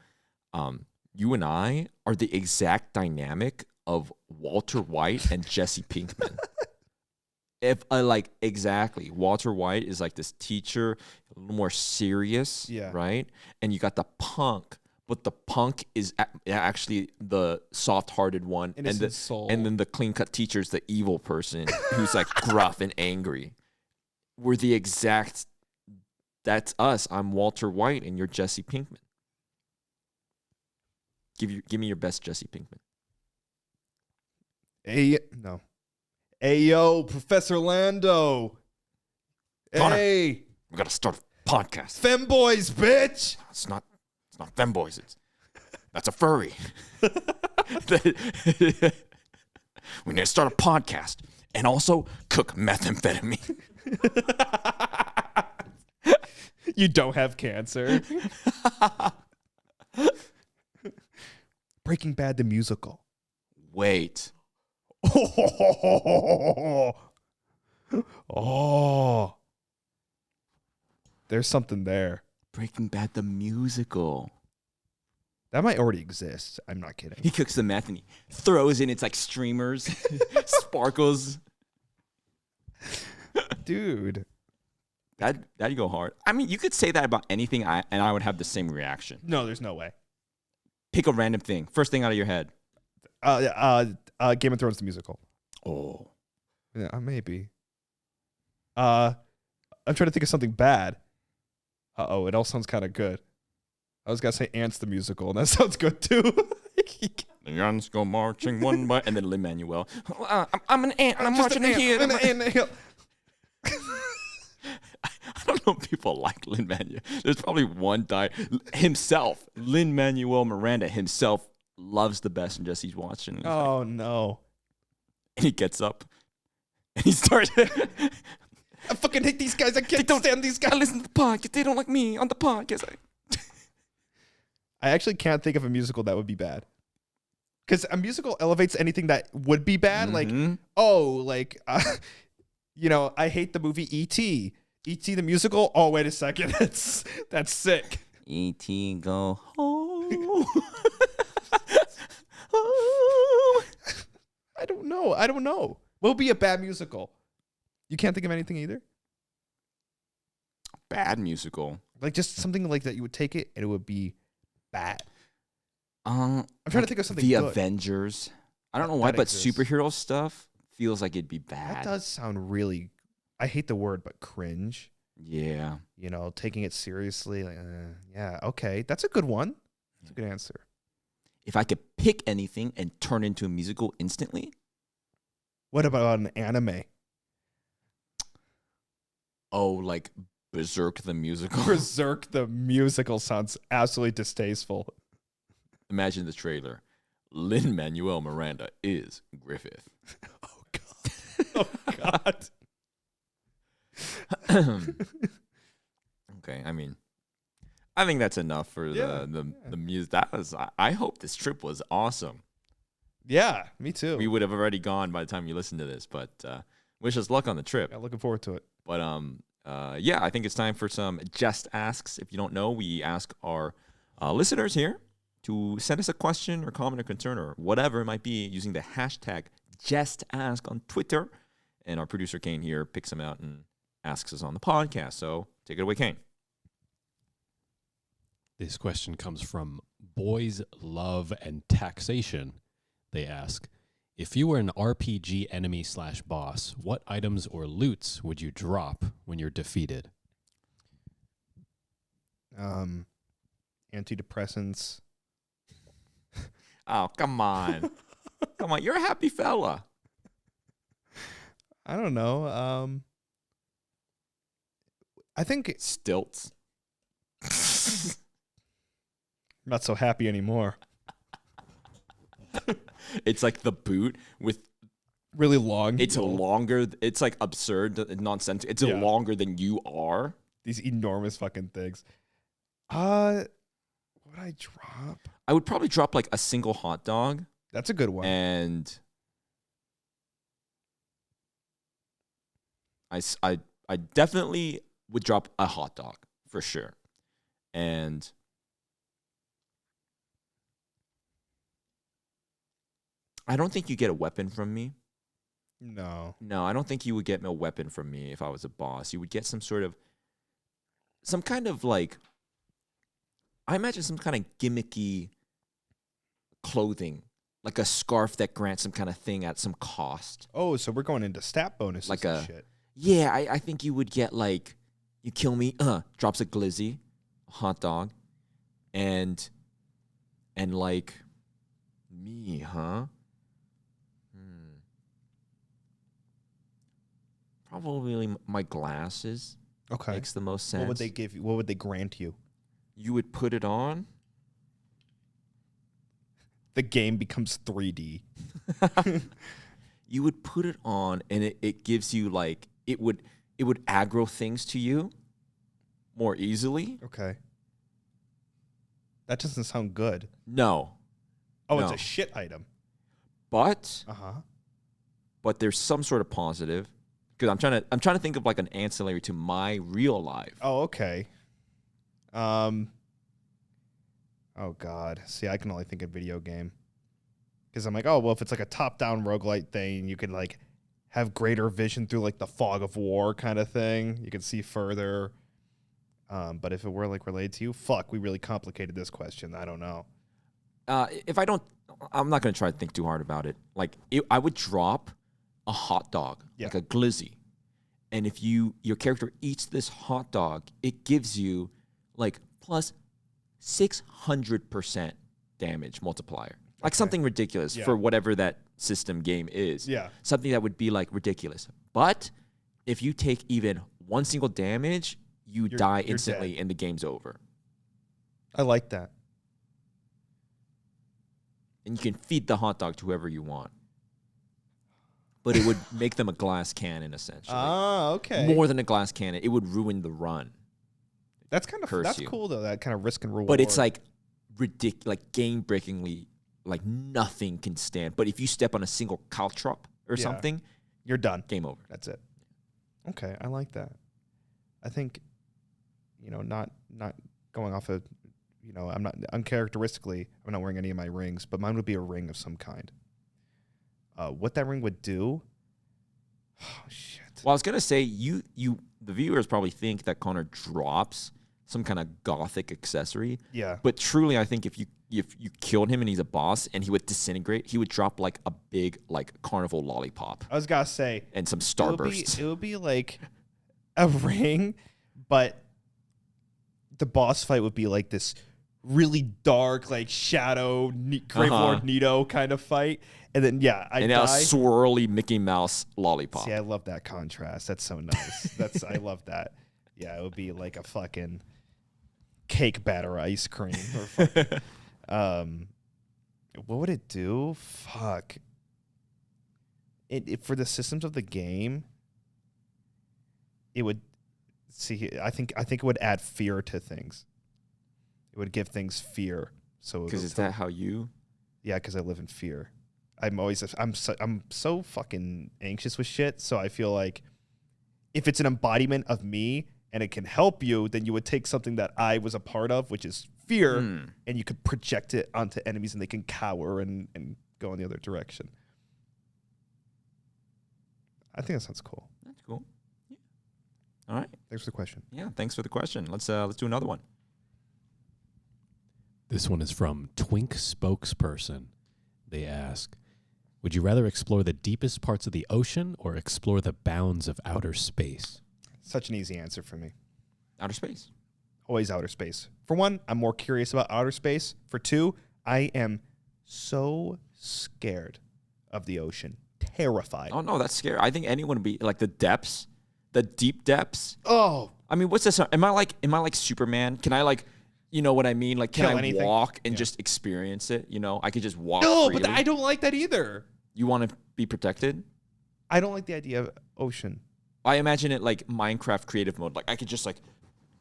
You and I are the exact dynamic of Walter White and Jesse Pinkman. Exactly. Walter White is like this teacher, a little more serious, right? And you got the punk. But the punk is actually the soft-hearted one, and then the clean-cut teacher is the evil person who's like gruff and angry. We're the exact. That's us. I'm Walter White, and you're Jesse Pinkman. Give me your best Jesse Pinkman. Hey yo, Professor Lando. Connor, hey, we gotta start a podcast. Femboys, bitch. It's not femboys. That's a furry. We need to start a podcast and also cook methamphetamine. You don't have cancer. Breaking Bad the musical. Wait. Oh. There's something there. Breaking Bad the musical. That might already exist. I'm not kidding. He cooks the meth and he throws in, it's like streamers, sparkles. Dude. That'd go hard. I mean, you could say that about anything and I would have the same reaction. No, there's no way. Pick a random thing. First thing out of your head. Game of Thrones the musical. Oh. Yeah, maybe. I'm trying to think of something bad. It all sounds kind of good. I was going to say Ants the musical, and that sounds good too. The ants go marching one by... And then Lin-Manuel. I'm an ant, and I'm marching in here. I don't know if people like Lin-Manuel. There's probably one guy himself. Lin-Manuel Miranda himself loves the best and Jesse's watching. Oh, no. And he gets up, and he starts... I fucking hate these guys. I can't stand these guys. I listen to the podcast. They don't like me on the podcast. I actually can't think of a musical that would be bad. Because a musical elevates anything that would be bad. Mm-hmm. I hate the movie E.T. E.T. the musical. Oh, wait a second. That's sick. E.T. go home. I don't know. What would be a bad musical? You can't think of anything either? Bad musical. Like just something like that you would take it and it would be bad. I'm trying to think of something The good. Avengers. I don't know why, but superhero stuff feels like it'd be bad. That does sound really, I hate the word, but cringe. Yeah. Taking it seriously. Like, yeah, okay. That's a good one. That's a good answer. If I could pick anything and turn into a musical instantly. What about an anime? Oh, like Berserk the musical? Berserk the musical sounds absolutely distasteful. Imagine the trailer. Lin-Manuel Miranda is Griffith. Oh, God. Okay, I mean, I think that's enough for the music. I hope this trip was awesome. Yeah, me too. We would have already gone by the time you listen to this, but wish us luck on the trip. Yeah, looking forward to it. But yeah, I think it's time for some Just Asks. If you don't know, we ask our listeners here to send us a question or comment or concern or whatever it might be using the hashtag JestAsk on Twitter. And our producer, Kane, here picks them out and asks us on the podcast. So take it away, Kane. This question comes from Boys Love and Taxation. They ask, if you were an RPG enemy/boss, what items or loots would you drop when you're defeated? Antidepressants. Oh, come on. Come on. You're a happy fella. I don't know. I think Stilts. not so happy anymore. It's like the boot with Really long. it's longer. It's like absurd nonsense. It's Yeah. longer than you are. These enormous fucking things. What would I drop? I would probably drop like a single hot dog That's a good one. and I definitely would drop a hot dog for sure. And I don't think you get a weapon from me. No. No, I don't think you would get a weapon from me if I was a boss. You would get some kind of like, I imagine some kind of gimmicky clothing, like a scarf that grants some kind of thing at some cost. Oh, so we're going into stat bonuses Like and a- shit. Yeah, I think you would get like, you kill me, drops a glizzy, a hot dog, and like, me, huh? Probably my glasses Okay. makes the most sense. What would they give you? What would they grant you? You would put it on. The game becomes 3D. You would put it on, and it gives you like it would aggro things to you more easily. Okay. That doesn't sound good. No, Oh, it's No. a shit item. but Uh-huh. there's some sort of positive because I'm trying to think of like an ancillary to my real life. Oh, okay. Oh God. See, I can only think of video game. Because I'm like, oh, well, if it's like a top-down roguelite thing, you could like have greater vision through like the fog of war kind of thing. You can see further. But if it were like related to you, fuck, we really complicated this question. I don't know. If I don't, I'm not gonna try to think too hard about it. Like I would drop a hot dog, Yeah. like a glizzy, and if your character eats this hot dog, it gives you like plus 600% damage multiplier. Like something ridiculous Yeah. for whatever that system game is. Yeah. Something that would be like ridiculous. But if you take even one single damage, you die you're instantly dead. and the game's over. I like that. And you can feed the hot dog to whoever you want. But it would make them a glass cannon, essentially. Ah, okay. More than a glass cannon. It would ruin the run. That's kind of curse that's you. cool though. That kind of risk and reward. But it's like ridiculous, like game-breakingly, like nothing can stand. But if you step on a single caltrop or Yeah. something, you're done. game over. That's it. Okay, I like that. I think, not going off of, I'm not uncharacteristically, I'm not wearing any of my rings, but mine would be a ring of some kind. What that ring would do? Oh shit. Well, I was gonna say the viewers probably think that Connor drops some kind of gothic accessory. Yeah. But truly, I think if you killed him and he's a boss and he would disintegrate, he would drop like a big like carnival lollipop I was gonna say and some it starbursts. would be like a ring, but the boss fight would be like this really dark, like shadow, Grave Lord Nito kind of fight, and then I and die. a swirly Mickey Mouse lollipop. See, I love that contrast. That's so nice. I love that. Yeah, it would be like a fucking cake batter ice cream. What would it do? Fuck. It for the systems of the game, it would I think it would add fear to things. It would give things fear. So Because is that how you? Yeah, because I live in fear. I'm so fucking anxious with shit. So I feel like if it's an embodiment of me and it can help you, then you would take something that I was a part of, which is fear, and you could project it onto enemies and they can cower and go in the other direction. I think that sounds cool. That's cool. Yeah. All right. Thanks for the question. Yeah, thanks for the question. Let's do another one. This one is from Twink Spokesperson. They ask, would you rather explore the deepest parts of the ocean or explore the bounds of outer space? Such an easy answer for me. Outer space. Always outer space. For one, I'm more curious about outer space. For two, I am so scared of the ocean. Terrified. Oh, no, that's scary. I think anyone would be like the depths, the deep depths. Oh. I mean, what's this? Am I like Superman? Can I like, you know what I mean? Like, can Kill I anything? walk and just experience it? You know, I could just walk. No, freely. but I don't like that either. You want to be protected? I don't like the idea of ocean. I imagine it like Minecraft creative mode. Like I could just like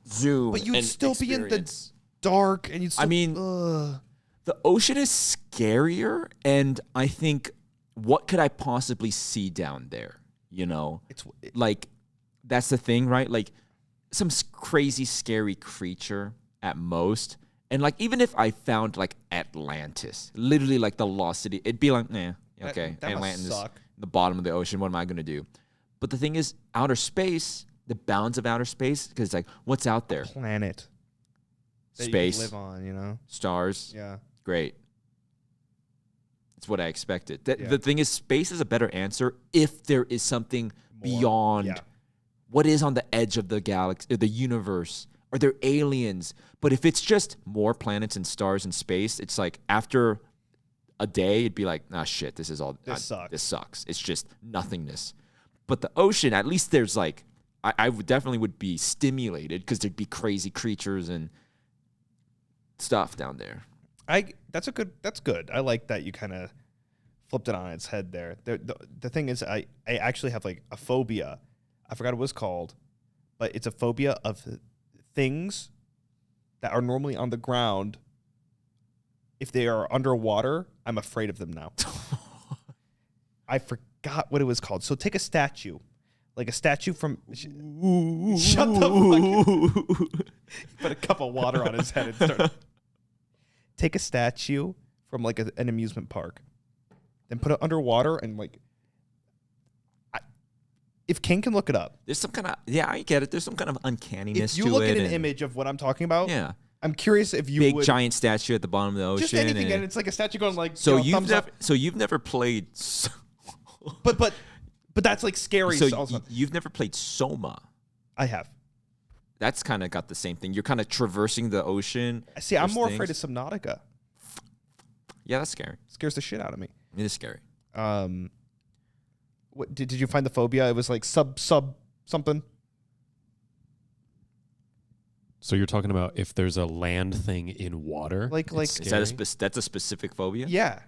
zoom. But you'd and still be in the experience. dark and you'd still, I mean, the ocean is scarier, and I think what could I possibly see down there? You know, like that's the thing, right? Like some crazy, scary creature at most. And like even if I found like Atlantis, literally like the lost city, it'd be like, okay, that must Atlantis, suck. the bottom of the ocean. What am I gonna do? But the thing is, outer space, the bounds of outer space, because like what's out there? planet. That Space, you can live on, you know? stars, Yeah. great. That's what I expected. Yeah. The thing is, space is a better answer if there is something beyond Yeah. what is on the edge of the galaxy, or the universe. Are there aliens? But if it's just more planets and stars in space, it's like after a day, it'd be like, shit, this is all. This sucks. This sucks. It's just nothingness. But the ocean, at least there's like, I would definitely be stimulated because there'd be crazy creatures and stuff down there. That's good. I like that you kind of flipped it on its head there. The thing is, I actually have like a phobia. I forgot what it was called, but it's a phobia of things that are normally on the ground. If they are underwater, I'm afraid of them now. I forgot what it was called. So take a statue. Like a statue from... Shut the fuck. Put a cup of water on his head and start... Take a statue from like an amusement park. Then put it underwater and like... If King can look it up. There's some kind of... Yeah, I get it. There's some kind of uncanniness to it. If you look at an image of what I'm talking about, yeah, I'm curious if you big would... giant statue at the bottom of the ocean. Just anything, and it's like a statue going like... So you've never played... But that's like scary. So you've never played Soma. I have. That's kind of got the same thing. You're kind of traversing the ocean. See, I'm more afraid of Subnautica. Yeah, that's scary. Scares the shit out of me. It is scary. What did you find the phobia? It was like sub something. So you're talking about if there's a land thing in water, Like Is that that's a specific phobia? yeah,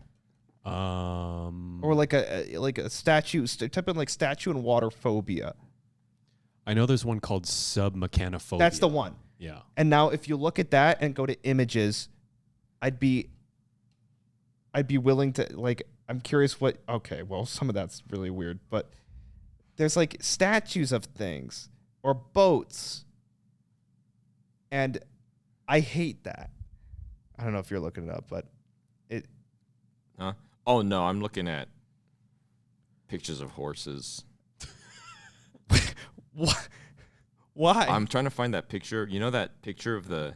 um, or like a statue. Type in like statue and water phobia. I know there's one called submechanophobia. That's the one. Yeah. And now if you look at that and go to images, I'd be willing to like. I'm curious what. Okay, well, some of that's really weird, but there's like statues of things or boats, and I hate that. I don't know if you're looking it up, but it. Huh? Oh no, I'm looking at pictures of horses. What? Why? I'm trying to find that picture. You know that picture of the...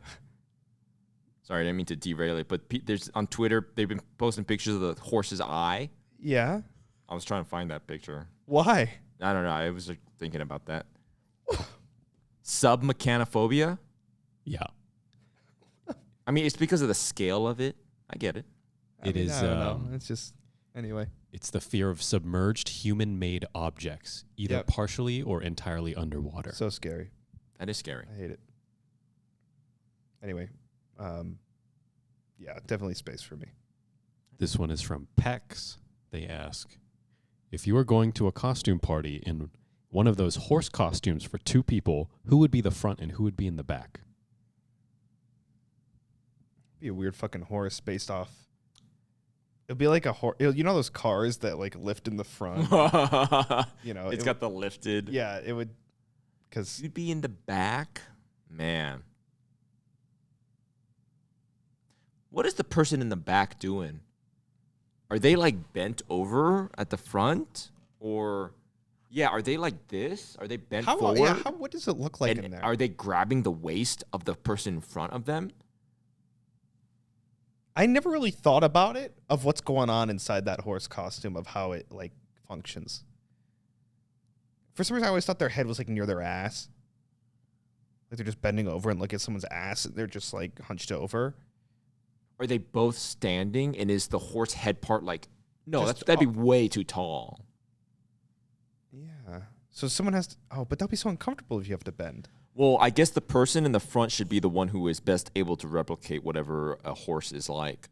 Sorry, I didn't mean to derail it, but there's on Twitter, they've been posting pictures of the horse's eye. Yeah. I was trying to find that picture. Why? I don't know. I was thinking about that. Submechanophobia? Yeah. I mean, it's because of the scale of it. I get it. I don't know. It's just anyway. It's the fear of submerged human-made objects, either Yep. partially or entirely underwater. So scary. That is scary. I hate it. Anyway, yeah, definitely space for me. This one is from Pex. They ask, if you were going to a costume party in one of those horse costumes for two people, who would be the front and who would be in the back? Be a weird fucking horse based off. It'd be like a horse. You know those cars that like lift in the front. You know, it's got the lifted. Yeah, it would. Because you'd be in the back, man. What is the person in the back doing? Are they like bent over at the front, or are they like this? Are they bent forward? Yeah, what does it look like in there? Are they grabbing the waist of the person in front of them? I never really thought about it, of what's going on inside that horse costume, of how it like functions. For some reason, I always thought their head was like near their ass. Like they're just bending over and look at someone's ass, and they're just like hunched over. Are they both standing, and is the horse head part like? No, that'd be way too tall. Yeah. So someone has to. Oh, but that'd be so uncomfortable if you have to bend. Well, I guess the person in the front should be the one who is best able to replicate whatever a horse is like.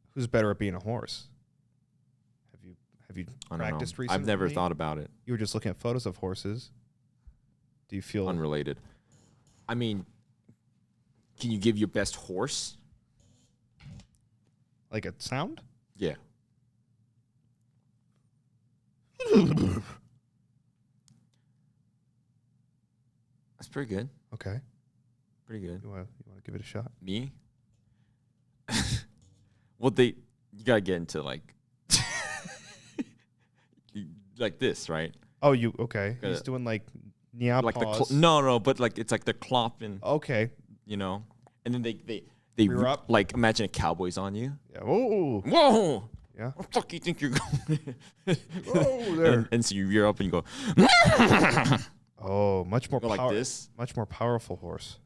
Who's better at being a horse? Have you practiced recently? I've never thought about it. You were just looking at photos of horses. Do you feel unrelated? I mean, can you give your best horse? Like a sound? Yeah. That's pretty good. Okay. Pretty good. You want to give it a shot? Me? Well, you gotta get into like like this, right? Oh, okay? He's doing like Neapaws. Like no, but like it's like the clopping. Okay. You know, and then they rear up. Like imagine a cowboy's on you. Yeah. Whoa. Whoa. Yeah. What the fuck you think you're going? Whoa there. And so you rear up and you go. Oh, much more like this. Much more powerful horse.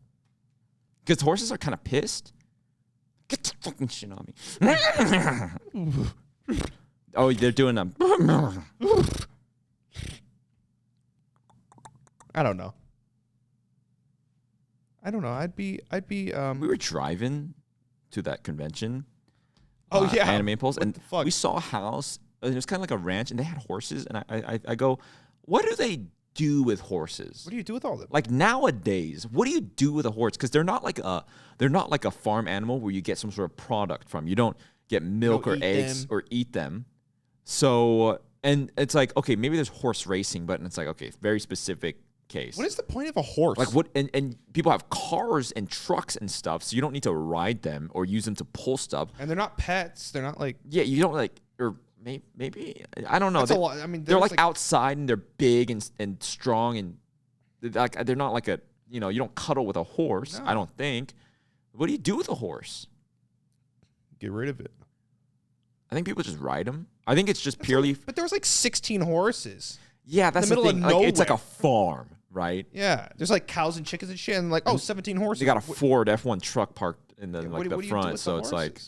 Because horses are kind of pissed. Get the fucking shit on me. Oh, they're doing them. I don't know. I'd be. We were driving to that convention. Oh yeah, Anime Impulse, and fuck? we saw a house. And it was kind of like a ranch, and they had horses. And I go, what do they do with horses? What do you do with all of them? Like nowadays, what do you do with a horse? Because they're not like a farm animal where you get some sort of product from. You don't get milk or eggs or eat them. So, and it's like, okay, maybe there's horse racing, but it's like, okay, very specific case. What is the point of a horse? Like what? And people have cars and trucks and stuff, so you don't need to ride them or use them to pull stuff. And they're not pets. They're not like. Yeah, you don't like or. Maybe I don't know. That's a lot. I mean, they're like outside and they're big and strong and they're not like you don't cuddle with a horse. No. I don't think. What do you do with a horse? Get rid of it. I think people just ride them. I think it's just purely. But there was like 16 horses. Yeah, that's in the middle thing. of nowhere. Like, it's like a farm, right? Yeah, there's like cows and chickens and shit, and like 17 horses. They got a Ford F1 truck parked in the the front, so it's like.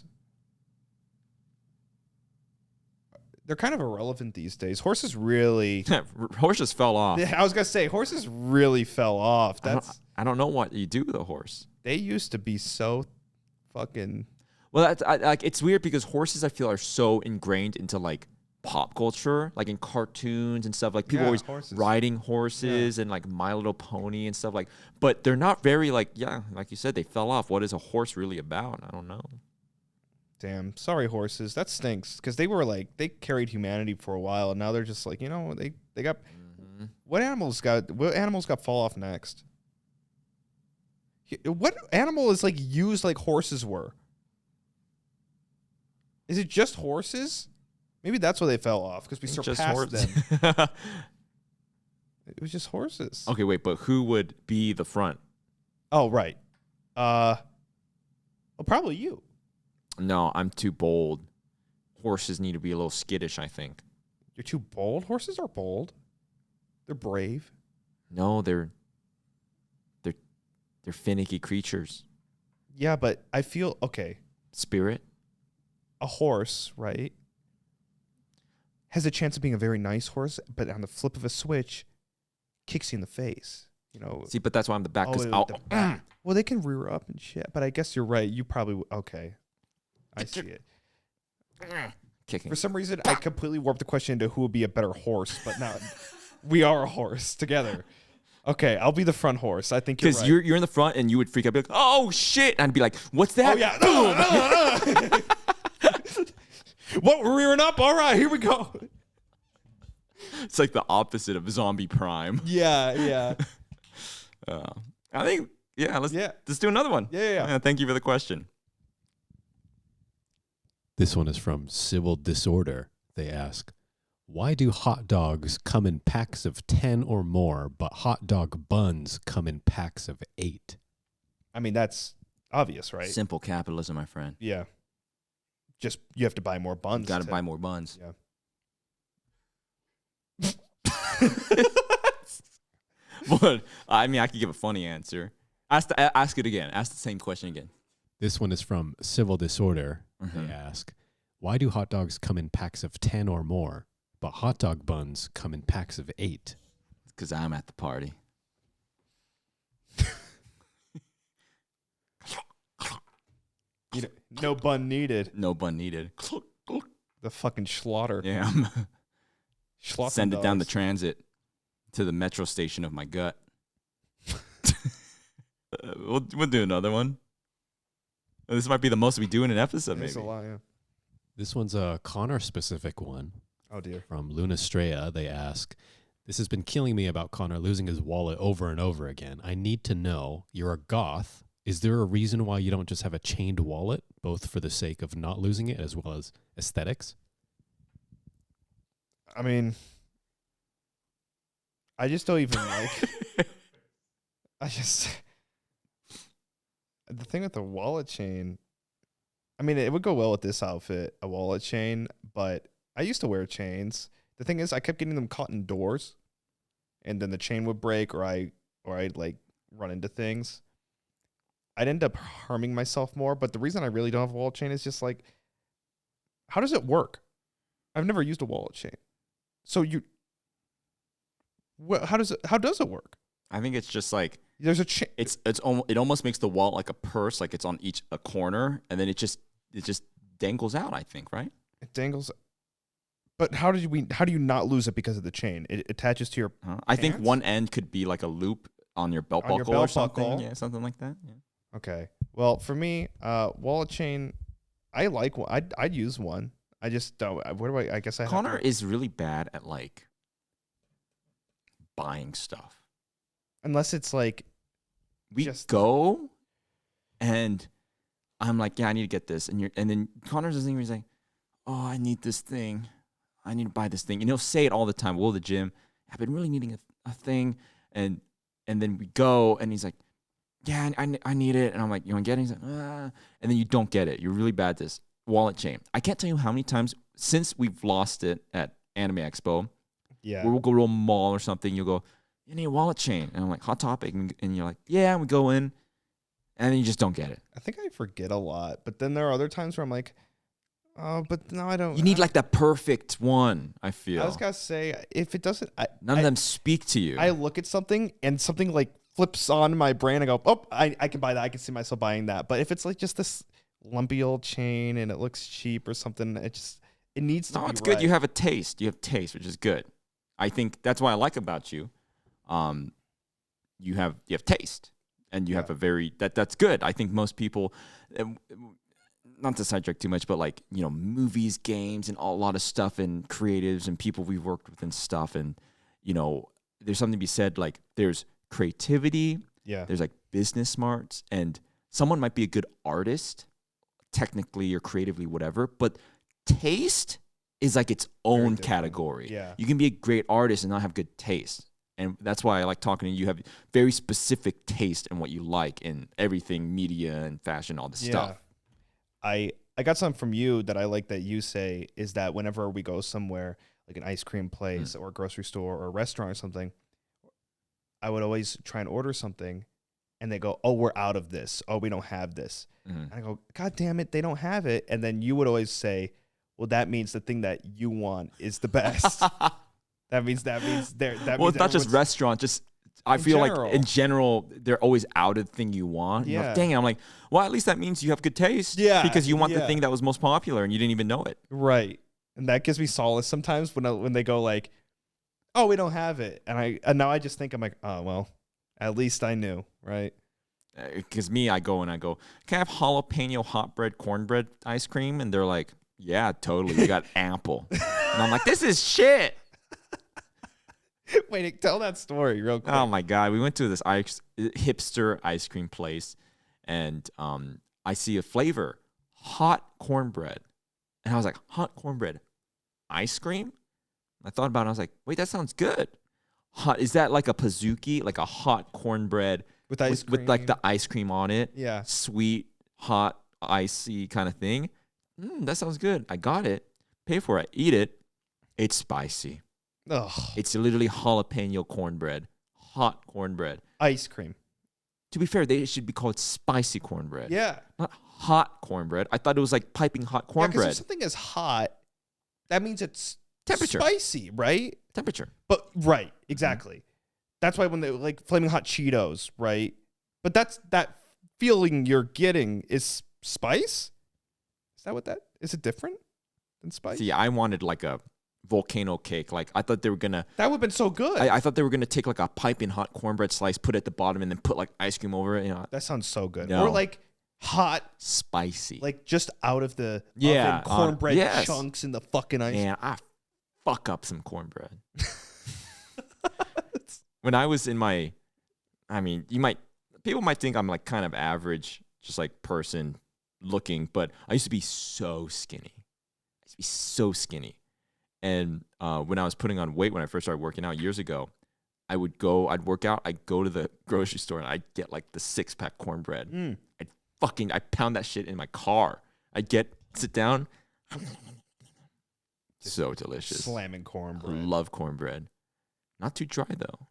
They're kind of irrelevant these days. Horses really... Horses fell off. Yeah, I was going to say, horses really fell off. I don't know what you do with a horse. They used to be so fucking... Well, it's weird because horses, I feel, are so ingrained into, like, pop culture, like in cartoons and stuff. Like, people always riding horses and, like, My Little Pony and stuff. Like, but they're not very, like you said, they fell off. What is a horse really about? I don't know. Damn, sorry horses. That stinks because they were like they carried humanity for a while, and now they're just like they got what animals got fall off next? What animal is like used like horses were? Is it just horses? Maybe that's why they fell off because we surpassed them. It was just horses. Okay, wait, but who would be the front? Oh right, well probably you. No, I'm too bold. Horses need to be a little skittish, I think. You're too bold? Horses are bold. They're brave. No, they're finicky creatures. Yeah, but I feel okay. Spirit? A horse, right? Has a chance of being a very nice horse, but on the flip of a switch, kicks you in the face. See, but that's why I'm the back. Well, they can rear up and shit. But I guess you're right. You probably okay. I see it. Kicking. For some reason, I completely warped the question into who would be a better horse, but now we are a horse together. Okay, I'll be the front horse. I think you're right. Because you're in the front and you would freak out, be like, oh shit, and I'd be like, what's that? Oh yeah. What? We're rearing up? All right, here we go. It's like the opposite of zombie prime. Yeah. I think, let's do another one. Yeah. Thank you for the question. This one is from Civil Disorder. They ask, why do hot dogs come in packs of 10 or more, but hot dog buns come in packs of 8? I mean, that's obvious, right? Simple capitalism, my friend. Yeah. Just, you have to buy more buns. Got to buy more buns. Yeah. But I mean, I could give a funny answer. Ask it again. Ask the same question again. This one is from Civil Disorder. They ask, why do hot dogs come in packs of 10 or more, but hot dog buns come in packs of 8? Because I'm at the party. No bun needed. No bun needed. The fucking slaughter. Yeah. Send it down the dogs. transit to the metro station of my gut. We'll do another one. This might be the most we do in an episode, There's maybe. a lot, yeah. This one's a Connor-specific one. Oh, dear. From Luna Straya. They ask, this has been killing me about Connor losing his wallet over and over again. I need to know, you're a goth. Is there a reason why you don't just have a chained wallet, both for the sake of not losing it as well as aesthetics? I mean, I just don't even like. The thing with the wallet chain, I mean, it would go well with this outfit, a wallet chain, but I used to wear chains. The thing is, I kept getting them caught in doors, and then the chain would break, or I'd like run into things. I'd end up harming myself more, but the reason I really don't have a wallet chain is just like, how does it work? I've never used a wallet chain. So how does it work? I think it's just like There's a chain. it almost makes the wallet like a purse, like it's on a corner, and then it just dangles out. I think, right? It dangles. But how do you not lose it because of the chain? It attaches to your. I think pants? one end could be like a loop on your belt On your buckle belt or something. buckle. Yeah, something like that. Yeah. Okay. Well, for me, wallet chain, I like one. I'd use one. I just don't. Where do I guess I. Connor is really bad at like buying stuff. Unless it's like. We go, and I'm like, yeah, I need to get this, and then Connor doesn't even say, oh, I need this thing, I need to buy this thing, and he'll say it all the time. We'll go to the gym. I've been really needing a thing, and then we go, and he's like, yeah, I need it, and I'm like, you want to get it? He's like, ah, and then you don't get it. You're really bad at this wallet chain. I can't tell you how many times since we've lost it at Anime Expo. Yeah. We'll go to a mall or something. You'll go, you need a wallet chain. And I'm like, Hot Topic. And you're like, yeah, and we go in. And then you just don't get it. I think I forget a lot. But then there are other times where I'm like, oh, but no, I don't. You need like the perfect one, I feel. I was going to say, if it doesn't. None of them speak to you. I look at something and something like flips on my brain. I go, oh, I can buy that. I can see myself buying that. But if it's like just this lumpy old chain and it looks cheap or something, it needs to be it's right. good. You have a taste. You have taste, which is good. I think that's what I like about you. You have taste, and you have a very that's good. I think most people, not to sidetrack too much, but like movies, games, and a lot of stuff, and creatives and people we've worked with and stuff, and there's something to be said. Like there's creativity, there's like business smarts, and someone might be a good artist, technically or creatively, whatever, but taste is like its own category. Yeah, you can be a great artist and not have good taste. And that's why I like talking to you. You have very specific taste in what you like in everything, media and fashion, all this stuff. I got something from you that I like that you say is that whenever we go somewhere, like an ice cream place or a grocery store or a restaurant or something, I would always try and order something and they go, oh, we're out of this. Oh, we don't have this. And I go, God damn it, they don't have it. And then you would always say, well, that means the thing that you want is the best. That means well, it's not just restaurant. Just I feel like in general, they're always out of the thing you want. Yeah. Like, dang it. I'm like, well, at least that means you have good taste. Yeah. Because you want the thing that was most popular and you didn't even know it. Right. And that gives me solace sometimes when they go like, oh, we don't have it. And now I just think I'm like, oh, well, at least I knew. Right. Because I go, can I have jalapeno hot bread cornbread ice cream? And they're like, Yeah, totally. We got ample. And I'm like, this is shit. Wait, tell that story real quick. Oh my God. We went to this hipster ice cream place, and I see a flavor, hot cornbread. And I was like, hot cornbread, ice cream? I thought about it. I was like, wait, that sounds good. Hot, is that like a Pizookie, like a hot cornbread with ice cream? With like the ice cream on it? Yeah. Sweet, hot, icy kind of thing. That sounds good. I got it. Pay for it. Eat it. It's spicy. Ugh. It's literally jalapeno cornbread. Hot cornbread. Ice cream. To be fair, they should be called spicy cornbread. Yeah. Not hot cornbread. I thought it was like piping hot Yeah, cornbread. because if something is hot, that means it's Temperature. spicy, right? Temperature. But right, exactly. That's why when they like flaming hot Cheetos, right? But that feeling you're getting is spice? Is that what that is? It different than spice? See, I wanted like a volcano cake. Like I thought they were gonna. That would have been so good. I thought they were gonna take like a piping hot cornbread slice, put it at the bottom, and then put like ice cream over it. You know, that sounds so good. No. Or like hot, spicy. like just out of the Yeah, oven, cornbread yes. chunks in the fucking ice. Man, I fuck up some cornbread. When I was in my, I mean, people might think I'm like kind of average, just like person looking, but I used to be so skinny. And when I was putting on weight, when I first started working out years ago, I'd work out, I'd go to the grocery store and I'd get like the 6-pack cornbread. I'd pound that shit in my car. Sit down. So delicious. Slamming I cornbread. love cornbread. Not too dry though.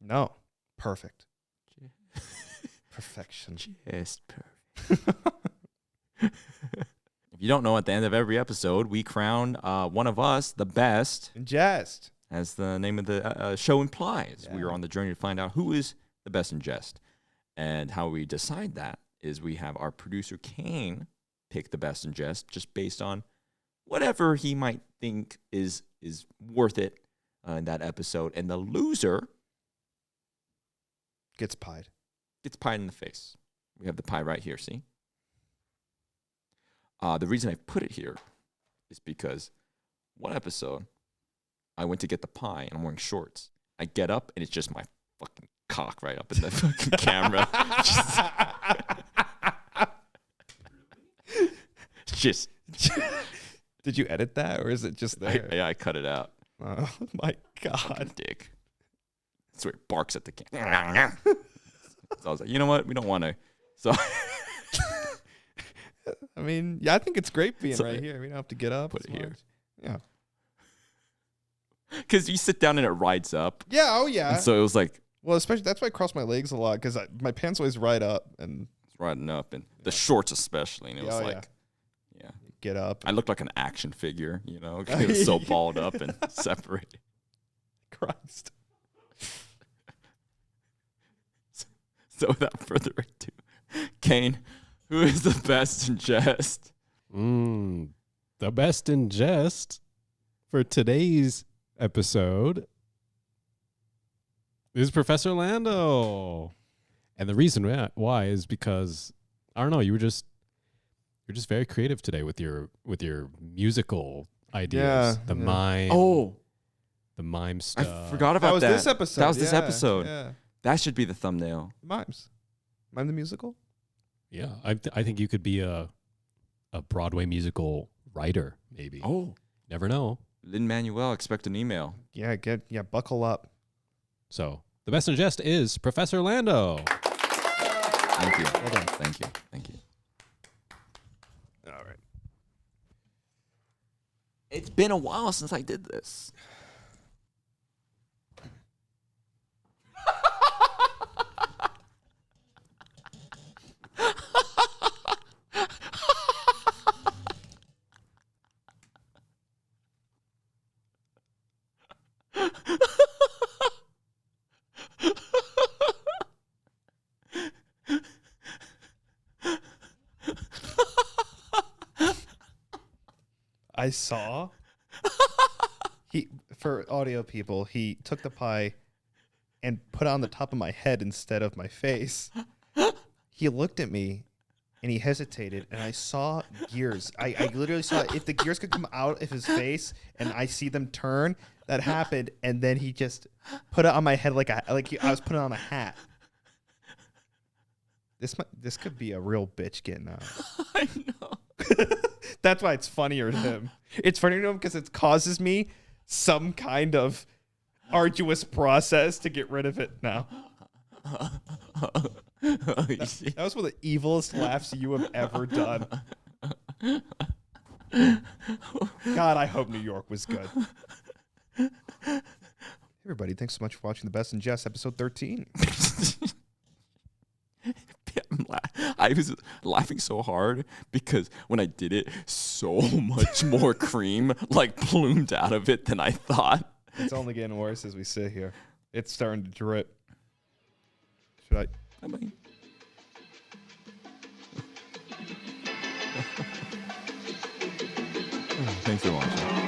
No. Perfect. Perfection. Just perfect. If you don't know, at the end of every episode, we crown one of us the best, And Jest. as the name of the show implies. Yeah. We are on the journey to find out who is the best in Jest. And how we decide that is we have our producer, Kane, pick the best in Jest just based on whatever he might think is worth it in that episode. And the loser Gets pied. gets pied in the face. We have the pie right here, see? The reason I put it here is because one episode, I went to get the pie and I'm wearing shorts. I get up and it's just my fucking cock right up in the fucking camera. Just Did you edit that or is it just there? I cut it out. Oh my God. Fucking dick. That's where it barks at the camera. So I was like, you know what? We don't want to. So I mean, yeah, I think it's great being So- right here. We don't have to get up. Put as it here. much. Yeah. because you sit down and it rides up. Yeah. Oh, yeah. And so it was like Well, especially that's why I cross my legs a lot because my pants always ride up and it's riding up, and the shorts especially. And it was Oh, like, yeah. get up. I looked like an action figure, you know, 'cause it was so balled up and separated. Christ. So without further ado, Kane, who is the best in Jest? The best in Jest for today's episode is Professor Lando. And the reason why is because I don't know, you're just very creative today with your musical ideas. Yeah, the yeah. mime. Oh, The mime I stuff. forgot about That was that. this episode. That was this yeah, episode. Yeah. That should be the thumbnail. Mimes. Mime the musical? Yeah, I think you could be a Broadway musical writer, maybe. Oh, Never know. Lin-Manuel, expect an email. Yeah, buckle up. So the best in Jest is Professor Lando. Thank you. Well done. Thank you. Thank you. All right. It's been a while since I did this. I saw for audio people, he took the pie and put it on the top of my head instead of my face. He looked at me and he hesitated, and I saw gears. I literally saw if the gears could come out of his face, and I see them turn. That happened, and then he just put it on my head like I was putting on a hat. This could be a real bitch getting out. I know. That's why it's funnier to him. It's funnier to him because it causes me some kind of arduous process to get rid of it now. That was one of the evilest laughs you have ever done. God, I hope New York was good. Hey everybody, thanks so much for watching the Best in Jest, episode 13. I was laughing so hard because when I did it, so much more cream like plumed out of it than I thought. It's only getting worse as we sit here. It's starting to drip. Should I? I mean, thanks for watching.